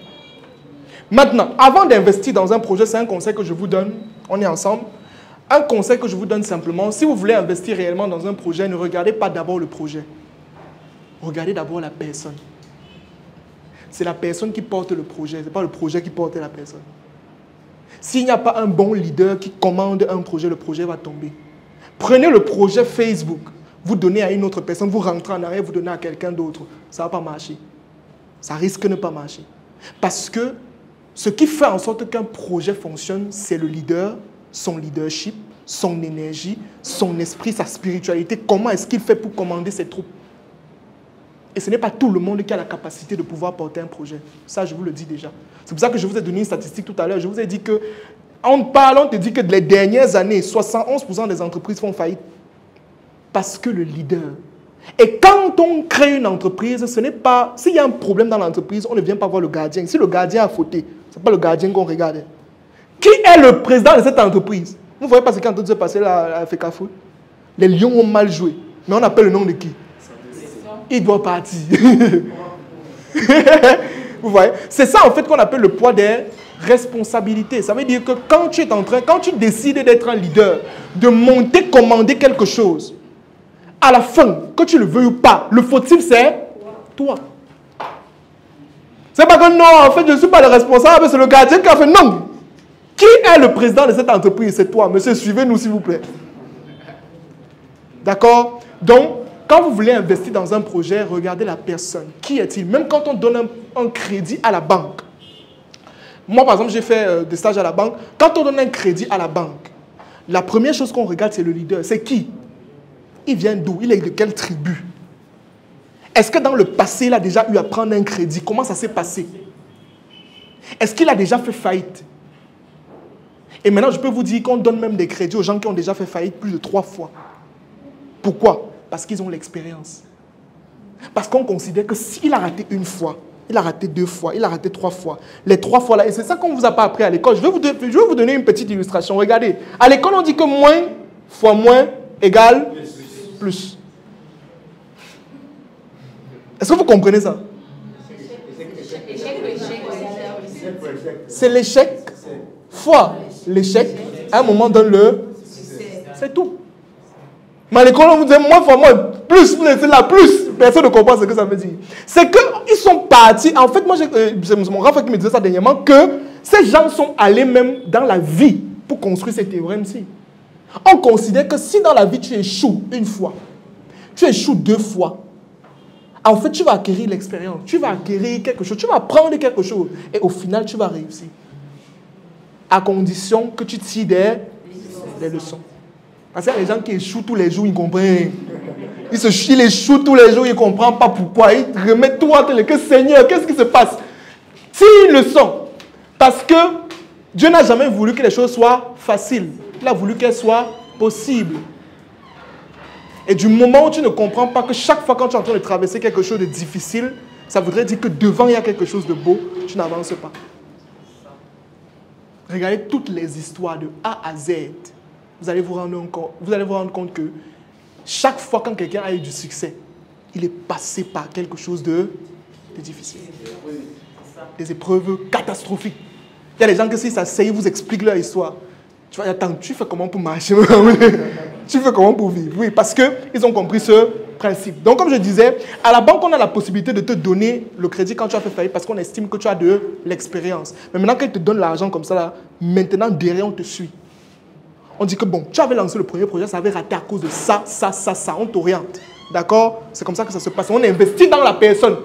Maintenant, avant d'investir dans un projet, c'est un conseil que je vous donne. On est ensemble. Un conseil que je vous donne simplement, si vous voulez investir réellement dans un projet, ne regardez pas d'abord le projet. Regardez d'abord la personne. C'est la personne qui porte le projet, ce n'est pas le projet qui porte la personne. S'il n'y a pas un bon leader qui commande un projet, le projet va tomber. Prenez le projet Facebook, vous donnez à une autre personne, vous rentrez en arrière, vous donnez à quelqu'un d'autre. Ça ne va pas marcher. Ça risque de ne pas marcher. Parce que ce qui fait en sorte qu'un projet fonctionne, c'est le leader, son leadership, son énergie, son esprit, sa spiritualité. Comment est-ce qu'il fait pour commander ses troupes? Et ce n'est pas tout le monde qui a la capacité de pouvoir porter un projet. Ça, je vous le dis déjà. C'est pour ça que je vous ai donné une statistique tout à l'heure. Je vous ai dit que, on te dit que les dernières années, 71% des entreprises font faillite. Parce que le leader. Et quand on crée une entreprise, ce n'est pas... S'il y a un problème dans l'entreprise, on ne vient pas voir le gardien. Si le gardien a fauté, ce n'est pas le gardien qu'on regarde. Qui est le président de cette entreprise? Vous ne voyez pas ce qui est en train de se passer là à FECAFOOT? Les Lions ont mal joué. Mais on appelle le nom de qui? Il doit partir. Vous voyez? C'est ça en fait qu'on appelle le poids des responsabilités. Ça veut dire que quand tu décides d'être un leader, de monter, commander quelque chose, à la fin, que tu le veuilles ou pas, le fautif c'est toi. C'est pas que non, en fait je ne suis pas le responsable, c'est le gardien qui a fait non. Qui est le président de cette entreprise? C'est toi. Monsieur, suivez-nous s'il vous plaît. D'accord? Donc, quand vous voulez investir dans un projet, regardez la personne. Qui est-il? Même quand on donne un crédit à la banque. Moi, par exemple, j'ai fait des stages à la banque. Quand on donne un crédit à la banque, la première chose qu'on regarde, c'est le leader. C'est qui? Il vient d'où? Il est de quelle tribu? Est-ce que dans le passé, il a déjà eu à prendre un crédit? Comment ça s'est passé? Est-ce qu'il a déjà fait faillite? Et maintenant, je peux vous dire qu'on donne même des crédits aux gens qui ont déjà fait faillite plus de 3 fois. Pourquoi? Parce qu'ils ont l'expérience. Parce qu'on considère que s'il a raté une fois, il a raté 2 fois, il a raté 3 fois. Les 3 fois là, et c'est ça qu'on ne vous a pas appris à l'école. Je vais vous donner une petite illustration. Regardez, à l'école, on dit que moins fois moins égale plus. Est-ce que vous comprenez ça? C'est l'échec fois l'échec. À un moment, donne le... C'est tout. Mais à l'école, on vous dit moins fois moins, plus, c'est la plus. Personne ne comprend ce que ça veut dire. C'est qu'ils sont partis. En fait, moi, c'est mon grand frère qui me disait ça dernièrement, que ces gens sont allés même dans la vie pour construire ces théorèmes-ci. On considère que si dans la vie tu échoues une fois, tu échoues 2 fois, en fait, tu vas acquérir l'expérience, tu vas acquérir quelque chose, tu vas apprendre quelque chose, et au final, tu vas réussir. À condition que tu tires des leçons. Parce qu'il y a des gens qui échouent tous les jours, ils comprennent. Ils échouent tous les jours, ils ne comprennent pas pourquoi. Ils remettent tout entre les mains. Seigneur, qu'est-ce qui se passe? Tire une leçon. Parce que Dieu n'a jamais voulu que les choses soient faciles. Il a voulu qu'elles soient possibles. Et du moment où tu ne comprends pas que chaque fois quand tu es en train de traverser quelque chose de difficile, ça voudrait dire que devant il y a quelque chose de beau, tu n'avances pas. Regardez toutes les histoires de A à Z. Vous allez vous rendre compte que chaque fois quand quelqu'un a eu du succès, il est passé par quelque chose de difficile. Des épreuves catastrophiques. Il y a des gens qui s'ils s'asseyent, ils vous expliquent leur histoire. Tu vas attends, tu fais comment pour marcher? Tu fais comment pour vivre? Oui, parce qu'ils ont compris ce principe. Donc, comme je disais, à la banque, on a la possibilité de te donner le crédit quand tu as fait faillite parce qu'on estime que tu as de l'expérience. Mais maintenant qu'ils te donnent l'argent comme ça, là, maintenant, derrière, on te suit. On dit que bon, tu avais lancé le premier projet, ça avait raté à cause de ça. On t'oriente. D'accord? C'est comme ça que ça se passe. On investit dans la personne.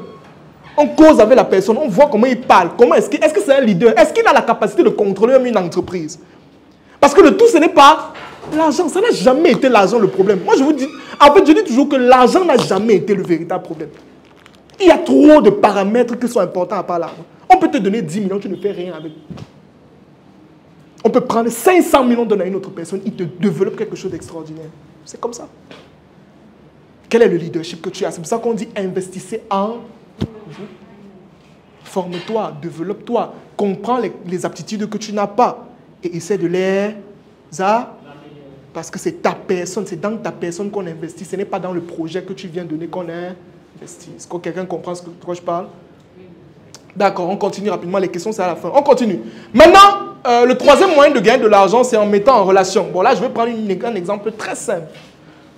On cause avec la personne, on voit comment il parle. Est-ce que c'est un leader? Est-ce qu'il a la capacité de contrôler une entreprise? Parce que le tout, ce n'est pas l'argent. Ça n'a jamais été l'argent le problème. Moi, je vous dis, en fait, je dis toujours que l'argent n'a jamais été le véritable problème. Il y a trop de paramètres qui sont importants à part l'argent. On peut te donner 10 millions, tu ne fais rien avec. On peut prendre 500 millions, donner à une autre personne, il te développe quelque chose d'extraordinaire. C'est comme ça. Quel est le leadership que tu as? C'est pour ça qu'on dit investissez en vous. Forme-toi, développe-toi, comprends les aptitudes que tu n'as pas et essaie de les parce que c'est ta personne, c'est dans ta personne qu'on investit, ce n'est pas dans le projet que tu viens donner qu'on investit. Est-ce que quelqu'un comprend ce que toi je parle? D'accord, on continue rapidement, les questions c'est à la fin. On continue. Maintenant, le troisième moyen de gagner de l'argent, c'est en mettant en relation. Bon là, je vais prendre un exemple très simple.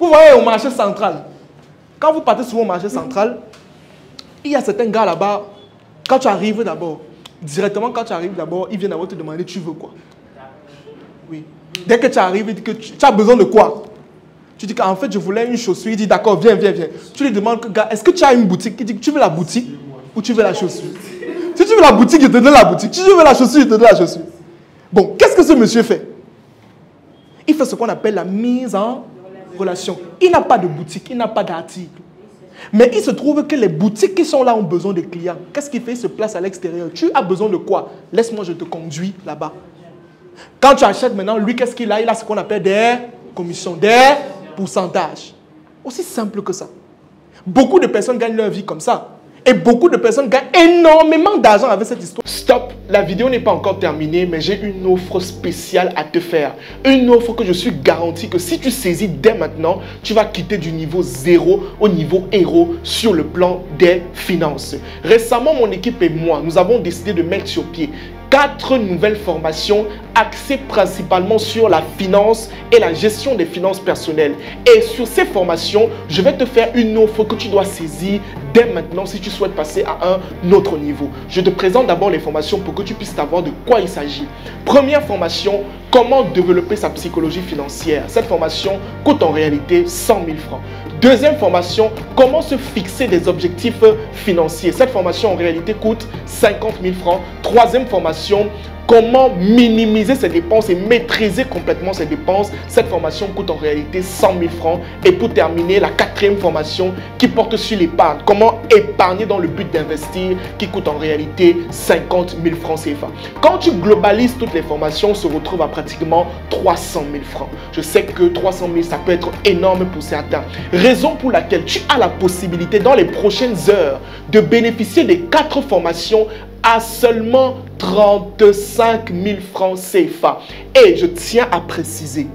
Vous voyez au marché central, quand vous partez souvent au marché central, il y a certains gars là-bas, quand tu arrives d'abord, directement quand tu arrives d'abord, ils viennent d'abord te demander tu veux quoi. Oui. Dès que tu arrives, il dit que tu as besoin de quoi? Tu dis qu'en fait, je voulais une chaussure. Il dit d'accord, viens. Tu lui demandes, gars, est-ce que tu as une boutique? Il dit, tu veux la boutique ou tu veux la chaussure? Si tu veux la boutique, il te donne la boutique. Si tu veux la chaussure, il te donne la chaussure. Bon, qu'est-ce que ce monsieur fait? Il fait ce qu'on appelle la mise en relation. Il n'a pas de boutique, il n'a pas d'article. Mais il se trouve que les boutiques qui sont là ont besoin de clients. Qu'est-ce qu'il fait? Il se place à l'extérieur. Tu as besoin de quoi? Laisse-moi, je te conduis là-bas. Quand tu achètes maintenant, lui, qu'est-ce qu'il a? Il a ce qu'on appelle des commissions, des pourcentages. Aussi simple que ça. Beaucoup de personnes gagnent leur vie comme ça. Et beaucoup de personnes gagnent énormément d'argent avec cette histoire. Stop, la vidéo n'est pas encore terminée, mais j'ai une offre spéciale à te faire. Une offre que je suis garanti que si tu saisis dès maintenant, tu vas quitter du niveau 0 au niveau héros sur le plan des finances. Récemment, mon équipe et moi, nous avons décidé de mettre sur pied 4 nouvelles formations axées principalement sur la finance et la gestion des finances personnelles. Et sur ces formations, je vais te faire une offre que tu dois saisir dès maintenant si tu souhaites passer à un autre niveau. Je te présente d'abord les formations pour que tu puisses savoir de quoi il s'agit. Première formation, comment développer sa psychologie financière. Cette formation coûte en réalité 100 000 francs. Deuxième formation, comment se fixer des objectifs financiers. Cette formation en réalité coûte 50 000 francs. Troisième formation, comment minimiser ses dépenses et maîtriser complètement ses dépenses. Cette formation coûte en réalité 100 000 francs. Et pour terminer, la quatrième formation qui porte sur l'épargne. Comment épargner dans le but d'investir, qui coûte en réalité 50 000 francs CFA. Quand tu globalises toutes les formations, on se retrouve à pratiquement 300 000 francs. Je sais que 300 000, ça peut être énorme pour certains. Raison pour laquelle tu as la possibilité dans les prochaines heures de bénéficier des 4 formations à seulement 35 000 francs CFA. Et je tiens à préciser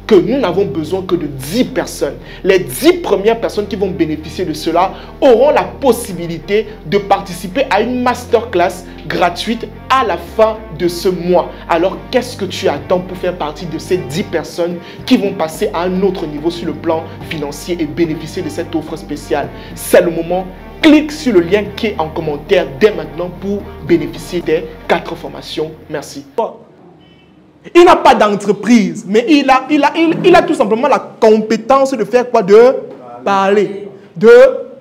que nous n'avons besoin que de 10 personnes. Les 10 premières personnes qui vont bénéficier de cela auront la possibilité de participer à une masterclass gratuite à la fin de ce mois. Alors, qu'est-ce que tu attends pour faire partie de ces 10 personnes qui vont passer à un autre niveau sur le plan financier et bénéficier de cette offre spéciale? C'est le moment. Clique sur le lien qui est en commentaire dès maintenant pour bénéficier des 4 formations. Merci. Il n'a pas d'entreprise, mais il a tout simplement la compétence de faire quoi? De parler, de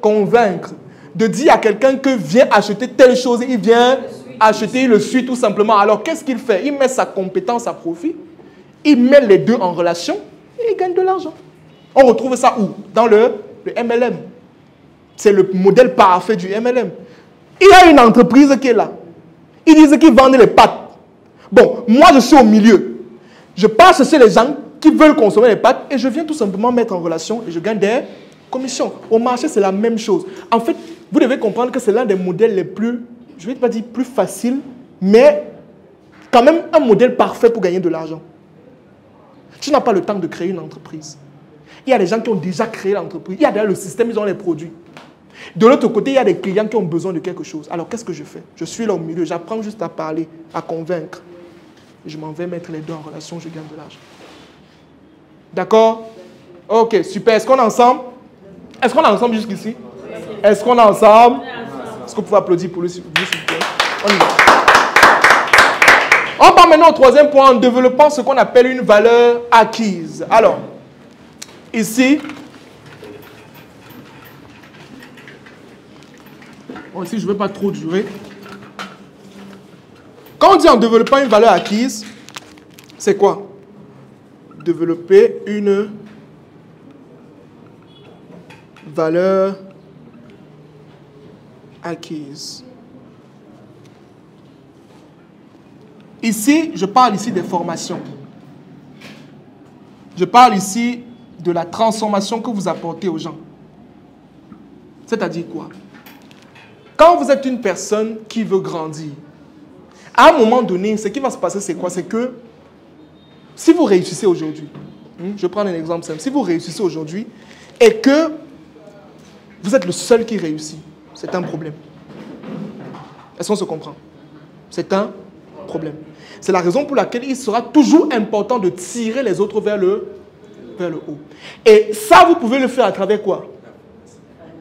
convaincre, de dire à quelqu'un que viens acheter telle chose, il vient acheter, il le suit tout simplement. Alors qu'est-ce qu'il fait? Il met sa compétence à profit, il met les deux en relation et il gagne de l'argent. On retrouve ça où? Dans le MLM. C'est le modèle parfait du MLM. Il y a une entreprise qui est là. Ils disent qu'ils vendent les pâtes. Bon, moi je suis au milieu. Je passe chez les gens qui veulent consommer les pâtes et je viens tout simplement mettre en relation et je gagne des commissions. Au marché, c'est la même chose. En fait, vous devez comprendre que c'est l'un des modèles les plus, je ne vais pas dire plus faciles, mais quand même un modèle parfait pour gagner de l'argent. Tu n'as pas le temps de créer une entreprise. Il y a des gens qui ont déjà créé l'entreprise. Il y a déjà le système, ils ont les produits. De l'autre côté, il y a des clients qui ont besoin de quelque chose. Alors, qu'est-ce que je fais? Je suis là au milieu, j'apprends juste à parler, à convaincre. Et je m'en vais mettre les deux en relation, je gagne de l'argent. D'accord? Ok, super. Est-ce qu'on est ensemble? Est-ce qu'on est ensemble jusqu'ici? Est-ce qu'on est ensemble? Est-ce que vous pouvez applaudir pour lui, s'il vous plaît? On y va. On part maintenant au troisième point, en développant ce qu'on appelle une valeur acquise. Alors, ici, ici je ne vais pas trop durer. Quand on dit en développant une valeur acquise, c'est quoi? Développer une valeur acquise. Ici, je parle ici des formations. Je parle ici de la transformation que vous apportez aux gens. C'est-à-dire quoi? Quand vous êtes une personne qui veut grandir, à un moment donné, ce qui va se passer, c'est quoi? C'est que si vous réussissez aujourd'hui, je prends un exemple simple, si vous réussissez aujourd'hui et que vous êtes le seul qui réussit, c'est un problème. Est-ce qu'on se comprend? C'est un problème. C'est la raison pour laquelle il sera toujours important de tirer les autres vers le haut. Et ça, vous pouvez le faire à travers quoi?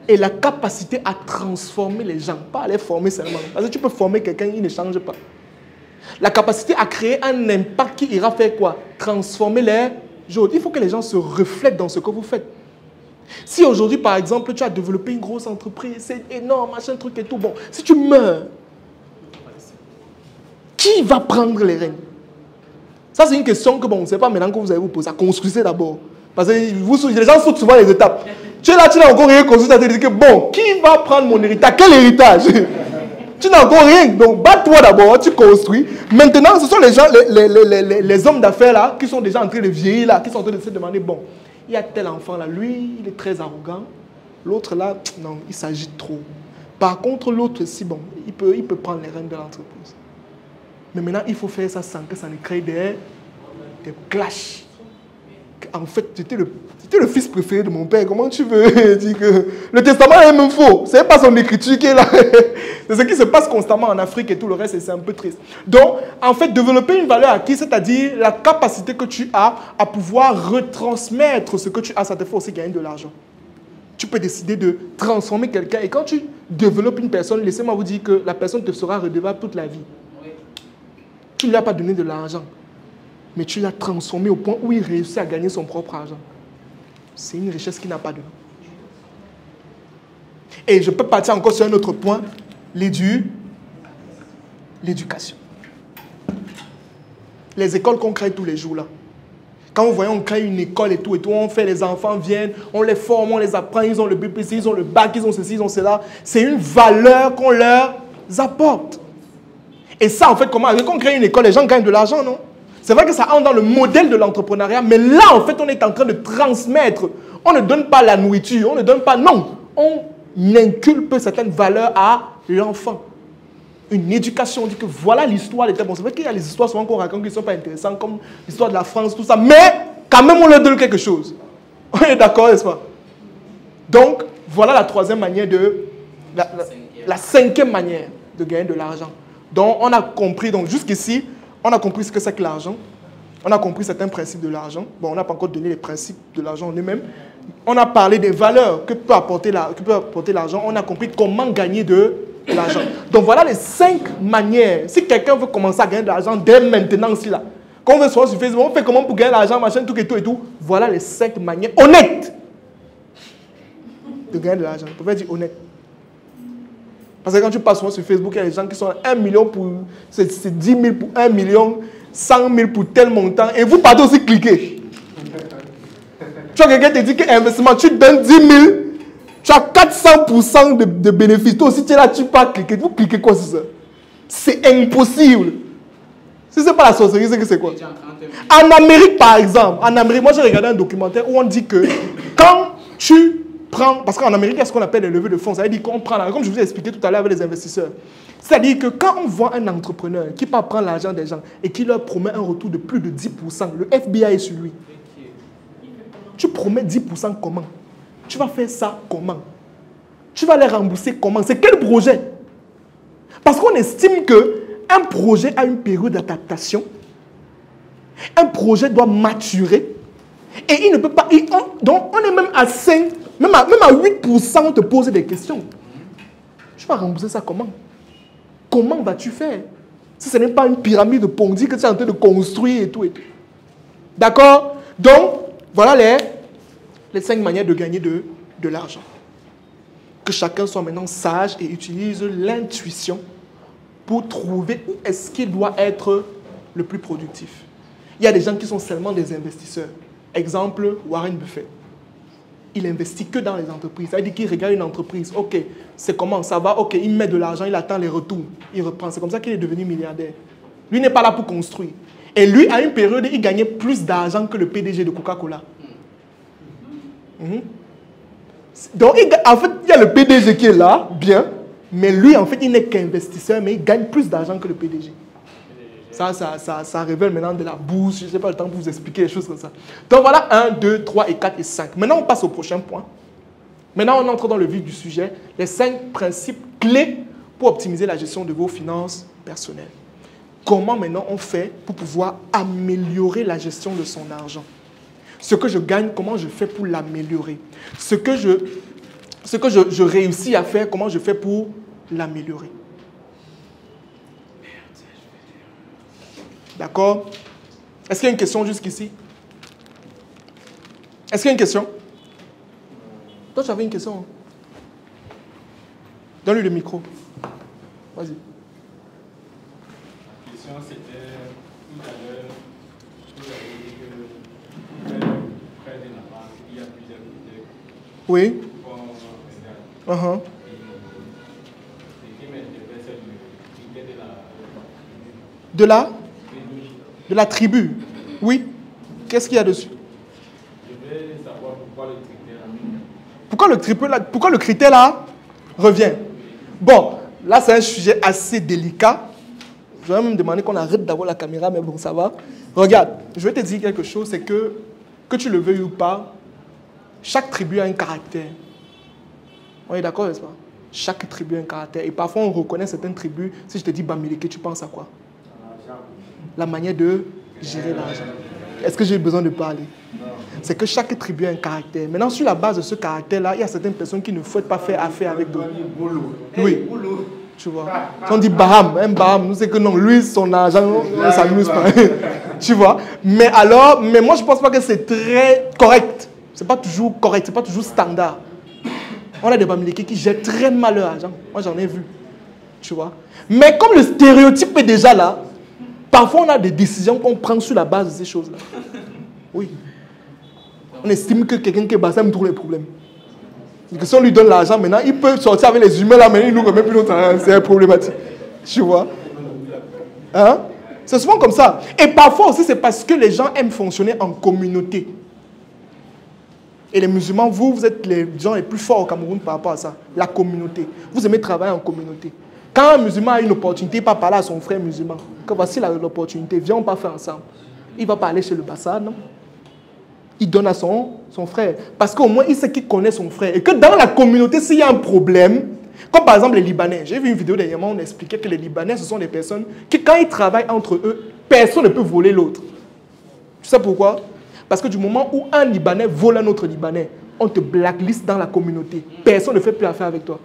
Et la capacité à transformer les gens, pas à les former seulement. Parce que tu peux former quelqu'un, il ne change pas. La capacité à créer un impact qui ira faire quoi? Transformer les autres. Il faut que les gens se reflètent dans ce que vous faites. Si aujourd'hui, par exemple, tu as développé une grosse entreprise, c'est énorme, machin, truc et tout, bon, si tu meurs, qui va prendre les rênes? Ça, c'est une question que, bon, c'est pas maintenant que vous allez vous poser. Construisez d'abord. Parce que les gens sautent souvent les étapes. Tu es là, tu n'as encore rien construit, tu as dit que, bon, qui va prendre mon héritage? Quel héritage? Tu n'as encore rien. Donc, bats-toi d'abord, tu construis. Maintenant, ce sont les gens, les hommes d'affaires là, qui sont déjà en train de vieillir là, qui sont en train de se demander, bon, il y a tel enfant là, lui, il est très arrogant. L'autre là, non, il s'agite trop. Par contre, l'autre aussi, bon, il peut prendre les rênes de l'entreprise. Mais maintenant, il faut faire ça sans que ça ne crée des clashs. En fait, c'était le fils préféré de mon père. Comment tu veux dire que le testament est même faux? Ce n'est pas son écriture qui est là. C'est ce qui se passe constamment en Afrique et tout le reste, et c'est un peu triste. Donc, en fait, développer une valeur acquise, c'est-à-dire la capacité que tu as à pouvoir retransmettre ce que tu as, ça te fait aussi gagner de l'argent. Tu peux décider de transformer quelqu'un. Et quand tu développes une personne, laissez-moi vous dire que la personne te sera redevable toute la vie. Tu ne lui as pas donné de l'argent, mais tu l'as transformé au point où il réussit à gagner son propre argent. C'est une richesse qui n'a pas de nom. Et je peux partir encore sur un autre point, l'éducation. Les écoles qu'on crée tous les jours là. Quand vous voyez, on crée une école et tout, on fait, les enfants viennent, on les forme, on les apprend, ils ont le BPC, ils ont le bac, ils ont ceci, ils ont cela. C'est une valeur qu'on leur apporte. Et ça, en fait, comment? Quand on crée une école, les gens gagnent de l'argent, non? C'est vrai que ça entre dans le modèle de l'entrepreneuriat, mais là, en fait, on est en train de transmettre. On ne donne pas la nourriture, on ne donne pas... Non, on inculpe certaines valeurs à l'enfant. Une éducation, on dit que voilà l'histoire. Bon, c'est vrai qu'il y a les histoires souvent qu'on raconte qui ne sont pas intéressantes, comme l'histoire de la France, tout ça, mais quand même, on leur donne quelque chose. On est d'accord, n'est-ce pas? Donc, voilà la troisième manière la cinquième manière de gagner de l'argent. Donc, on a compris, donc jusqu'ici, on a compris ce que c'est que l'argent. On a compris certains principes de l'argent. Bon, on n'a pas encore donné les principes de l'argent en eux-mêmes. On a parlé des valeurs que peut apporter l'argent. On a compris comment gagner de l'argent. Donc, voilà les 5 manières. Si quelqu'un veut commencer à gagner de l'argent dès maintenant, ici, là, quand on veut se voir sur Facebook, on fait comment pour gagner de l'argent, machin, tout et tout et tout. Voilà les 5 manières honnêtes de gagner de l'argent. Vous pouvez dire honnête. Parce que quand tu passes souvent sur Facebook, il y a des gens qui sont 1 million pour... C'est 10 000 pour 1 million, 100 000 pour tel montant. Et vous partez aussi cliquer. Tu vois, quelqu'un te dit qu'investissement, tu donnes 10 000, tu as 400% de bénéfices. Toi aussi, tu es là, tu peux cliquer. Vous cliquez quoi sur ça? C'est impossible. Si ce n'est pas la sorcellerie, c'est que c'est quoi? En Amérique, par exemple, moi j'ai regardé un documentaire où on dit que quand tu... Parce qu'en Amérique, il y a ce qu'on appelle les levées de fonds. Ça veut dire qu'on prend, comme je vous ai expliqué tout à l'heure avec les investisseurs. C'est-à-dire que quand on voit un entrepreneur qui part prendre l'argent des gens et qui leur promet un retour de plus de 10%, le FBI est sur lui. Tu promets 10% comment? Tu vas faire ça comment? Tu vas les rembourser comment? C'est quel projet? Parce qu'on estime qu'un projet a une période d'adaptation. Un projet doit maturer. Et il ne peut pas... donc, on est même à 5... Même à 8%, on te pose des questions. Tu vas rembourser ça comment? Comment vas-tu faire? Si ce n'est pas une pyramide de Ponzi que tu es en train de construire et tout et tout. D'accord? Donc, voilà les 5 manières de gagner de l'argent. Que chacun soit maintenant sage et utilise l'intuition pour trouver où est-ce qu'il doit être le plus productif. Il y a des gens qui sont seulement des investisseurs. Exemple, Warren Buffett. Il investit que dans les entreprises. Ça veut dire qu'il regarde une entreprise. OK, c'est comment? Ça va? OK, il met de l'argent, il attend les retours. Il reprend. C'est comme ça qu'il est devenu milliardaire. Lui n'est pas là pour construire. Et lui, à une période, il gagnait plus d'argent que le PDG de Coca-Cola. Donc, en fait, il y a le PDG qui est là, bien. Mais lui, en fait, il n'est qu'investisseur, mais il gagne plus d'argent que le PDG. Ça révèle maintenant de la bourse. Je ne sais pas le temps pour vous expliquer les choses comme ça. Donc voilà, 1, 2, 3 et 4 et 5. Maintenant, on passe au prochain point. Maintenant, on entre dans le vif du sujet. Les 5 principes clés pour optimiser la gestion de vos finances personnelles. Comment maintenant on fait pour pouvoir améliorer la gestion de son argent? Ce que je gagne, comment je fais pour l'améliorer? Ce que je réussis à faire, comment je fais pour l'améliorer? D'accord? Est-ce qu'il y a une question jusqu'ici? Est-ce qu'il y a une question? Toi, tu avais une question. Donne-lui le micro. Vas-y. La question, c'était tout à l'heure, vous avez dit que près de la banque, il y a plusieurs critères. Oui. Comme on regarde. Ce qui m'intéresse, c'est le critère de la tribu. Oui. Qu'est-ce qu'il y a dessus? Je veux savoir pourquoi le critère pourquoi le critère là revient. Bon, là c'est un sujet assez délicat. Je vais même demander qu'on arrête d'avoir la caméra, mais bon, ça va. Regarde, je vais te dire quelque chose, c'est que tu le veuilles ou pas, chaque tribu a un caractère. On est d'accord, n'est-ce pas? Chaque tribu a un caractère. Et parfois, on reconnaît certaines tribus. Si je te dis Bamileke, tu penses à quoi? La manière de gérer l'argent. Est-ce que j'ai besoin de parler? C'est que chaque tribu a un caractère. Maintenant, sur la base de ce caractère-là, il y a certaines personnes qui ne souhaitent pas faire affaire avec d'autres. Oui. Tu vois. Si on dit Baham, un Baham, nous c'est que non, lui, son argent, on ne s'amuse pas. Tu vois. Mais moi, je ne pense pas que c'est très correct. Ce n'est pas toujours correct, ce n'est pas toujours standard. On a des Bamileke qui gèrent très mal leur argent. Moi, j'en ai vu. Tu vois. Mais comme le stéréotype est déjà là, parfois, on a des décisions qu'on prend sur la base de ces choses-là. Oui. On estime que quelqu'un qui est bas, ça me trouve les problèmes. Et que si on lui donne l'argent maintenant, il peut sortir avec les humains là, mais il nous remet plus notre argent. C'est problématique. Tu vois? Hein? C'est souvent comme ça. Et parfois aussi, c'est parce que les gens aiment fonctionner en communauté. Et les musulmans, vous êtes les gens les plus forts au Cameroun par rapport à ça. La communauté. Vous aimez travailler en communauté. Quand un musulman a une opportunité, il ne va pas parler à son frère musulman. Que voici l'opportunité, viens, on va faire ensemble. Il ne va pas aller chez le Bassa, non? Il donne à son frère. Parce qu'au moins, il sait qu'il connaît son frère. Et que dans la communauté, s'il y a un problème, comme par exemple les Libanais. J'ai vu une vidéo dernièrement où on expliquait que les Libanais, ce sont des personnes qui, quand ils travaillent entre eux, personne ne peut voler l'autre. Tu sais pourquoi? Parce que du moment où un Libanais vole un autre Libanais, on te blacklist dans la communauté. Personne ne fait plus affaire avec toi.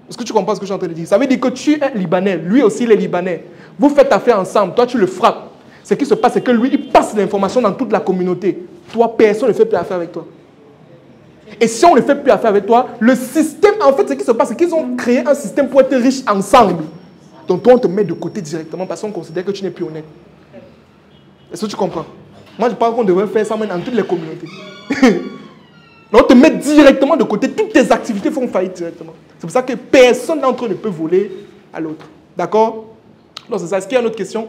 Est-ce que tu comprends ce que je suis en train de dire? Ça veut dire que tu es Libanais, lui aussi il est Libanais. Vous faites affaire ensemble, toi tu le frappes. Ce qui se passe, c'est que lui, il passe l'information dans toute la communauté. Toi, personne ne fait plus affaire avec toi. Et si on ne fait plus affaire avec toi, le système, en fait, ce qui se passe, c'est qu'ils ont créé un système pour être riches ensemble. Donc toi, on te met de côté directement parce qu'on considère que tu n'es plus honnête. Est-ce que tu comprends? Moi, je pense qu'on devrait faire ça dans toutes les communautés. On te met directement de côté. Toutes tes activités font faillite directement. C'est pour ça que personne d'entre eux ne peut voler à l'autre. D'accord? Donc c'est ça. Est-ce qu'il y a une autre question?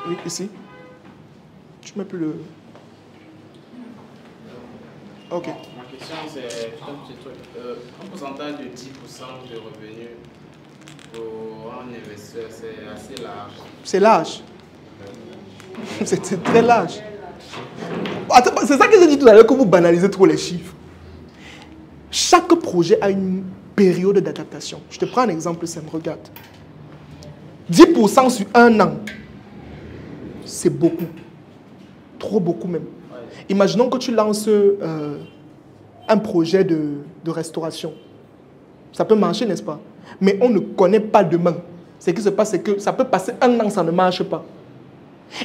Oui, ici. Tu ne mets plus le... Ok. Ma question, c'est un petit truc. Un pourcentage de 10% de revenus pour un investisseur, c'est assez large. C'est large. C'est très large. C'est ça que j'ai dit tout à l'heure, que vous banalisez trop les chiffres. Chaque projet a une période d'adaptation. Je te prends un exemple simple, regarde. 10% sur un an, c'est beaucoup. Trop beaucoup même. Imaginons que tu lances un projet de restauration. Ça peut marcher, n'est-ce pas? Mais on ne connaît pas demain. Ce qui se passe, c'est que ça peut passer un an, ça ne marche pas.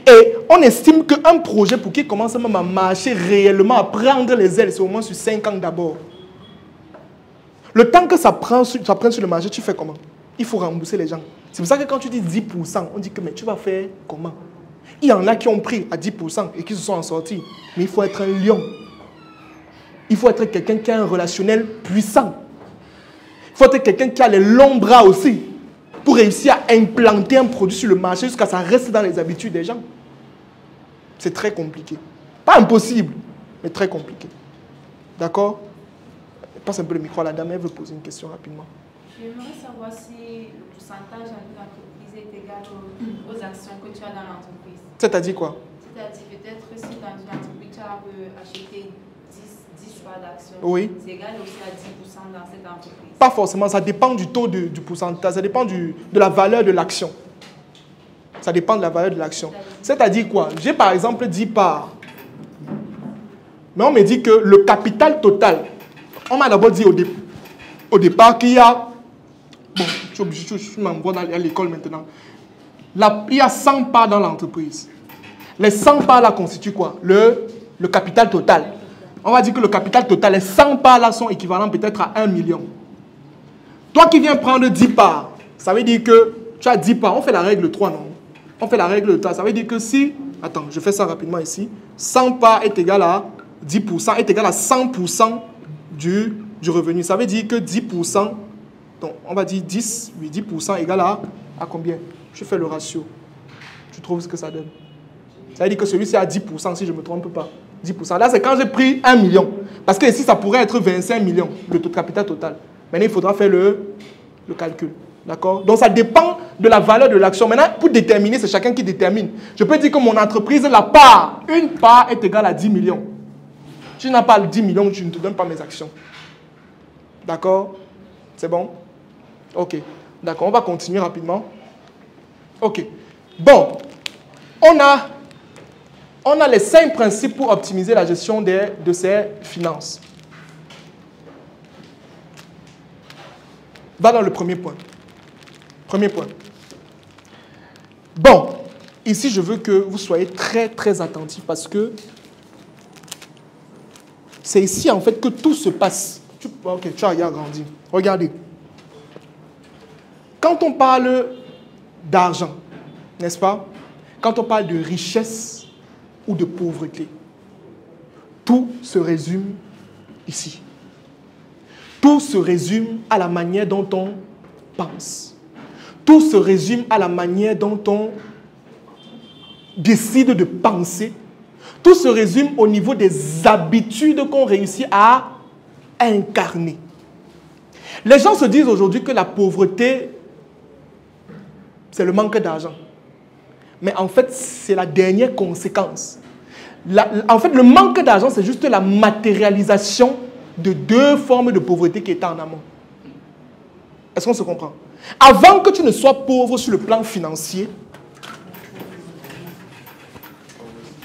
Et on estime qu'un projet, pour qu'il commence même à marcher réellement, à prendre les ailes, c'est au moins sur 5 ans d'abord. Le temps que ça prend sur le marché, tu fais comment? Il faut rembourser les gens. C'est pour ça que quand tu dis 10%, on dit que mais tu vas faire comment? Il y en a qui ont pris à 10% et qui se sont en sortis. Mais il faut être un lion. Il faut être quelqu'un qui a un relationnel puissant. Il faut être quelqu'un qui a les longs bras aussi pour réussir à implanter un produit sur le marché jusqu'à ce que ça reste dans les habitudes des gens. C'est très compliqué. Pas impossible, mais très compliqué. D'accord? Passe un peu le micro à la dame, elle veut poser une question rapidement. J'aimerais savoir si le pourcentage en l'entreprise est égal aux actions que tu as dans l'entreprise. C'est-à-dire quoi? C'est-à-dire peut-être si dans une entreprise tu as acheté 10 parts d'actions, oui. C'est égal aussi à 10% dans cette entreprise. Pas forcément, ça dépend du taux du pourcentage, ça dépend de la valeur de l'action. Ça dépend de la valeur de l'action. C'est-à-dire quoi? J'ai par exemple 10 parts. Mais on me dit que le capital total, on m'a d'abord dit au départ qu'il y a... Bon, je m'envoie à l'école maintenant. il y a 100 parts dans l'entreprise. Les 100 parts là constituent quoi? Le capital total. On va dire que le capital total, les 100 parts là sont équivalents peut-être à 1 million. Toi qui viens prendre 10 parts, ça veut dire que tu as 10 parts. On fait la règle 3, non? On fait la règle 3. Ça veut dire que si... Attends, je fais ça rapidement ici. 100 parts est égal à 10%, est égal à 100% du revenu. Ça veut dire que 10%, donc on va dire 10, oui, 10% égale à combien? Je fais le ratio. Tu trouves ce que ça donne? Ça veut dire que celui-ci est à 10%, si je ne me trompe pas. 10%. Là, c'est quand j'ai pris 1 million. Parce que ici, ça pourrait être 25 millions, le capital total. Maintenant, il faudra faire le calcul. D'accord? Donc, ça dépend de la valeur de l'action. Maintenant, pour déterminer, c'est chacun qui détermine. Je peux dire que mon entreprise, la part, une part est égale à 10 millions. Si tu n'as pas 10 millions, je ne te donne pas mes actions. D'accord? C'est bon? Ok. D'accord, on va continuer rapidement. Ok. Bon. On a les 5 principes pour optimiser la gestion de ses finances. Va dans le premier point. Premier point. Bon, ici, je veux que vous soyez très, très attentifs parce que c'est ici, en fait, que tout se passe. Ok, tu as grandi. Regardez. Quand on parle d'argent, n'est-ce pas? Quand on parle de richesse ou de pauvreté, tout se résume ici. Tout se résume à la manière dont on pense. Tout se résume à la manière dont on décide de penser. Tout se résume au niveau des habitudes qu'on réussit à incarner. Les gens se disent aujourd'hui que la pauvreté, c'est le manque d'argent. Mais en fait, c'est la dernière conséquence. En fait, le manque d'argent, c'est juste la matérialisation de 2 formes de pauvreté qui étaient en amont. Est-ce qu'on se comprend? Avant que tu ne sois pauvre sur le plan financier,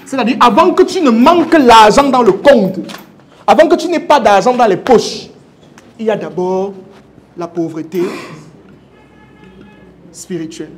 c'est-à-dire avant que tu ne manques l'argent dans le compte, avant que tu n'aies pas d'argent dans les poches, il y a d'abord la pauvreté spirituelle.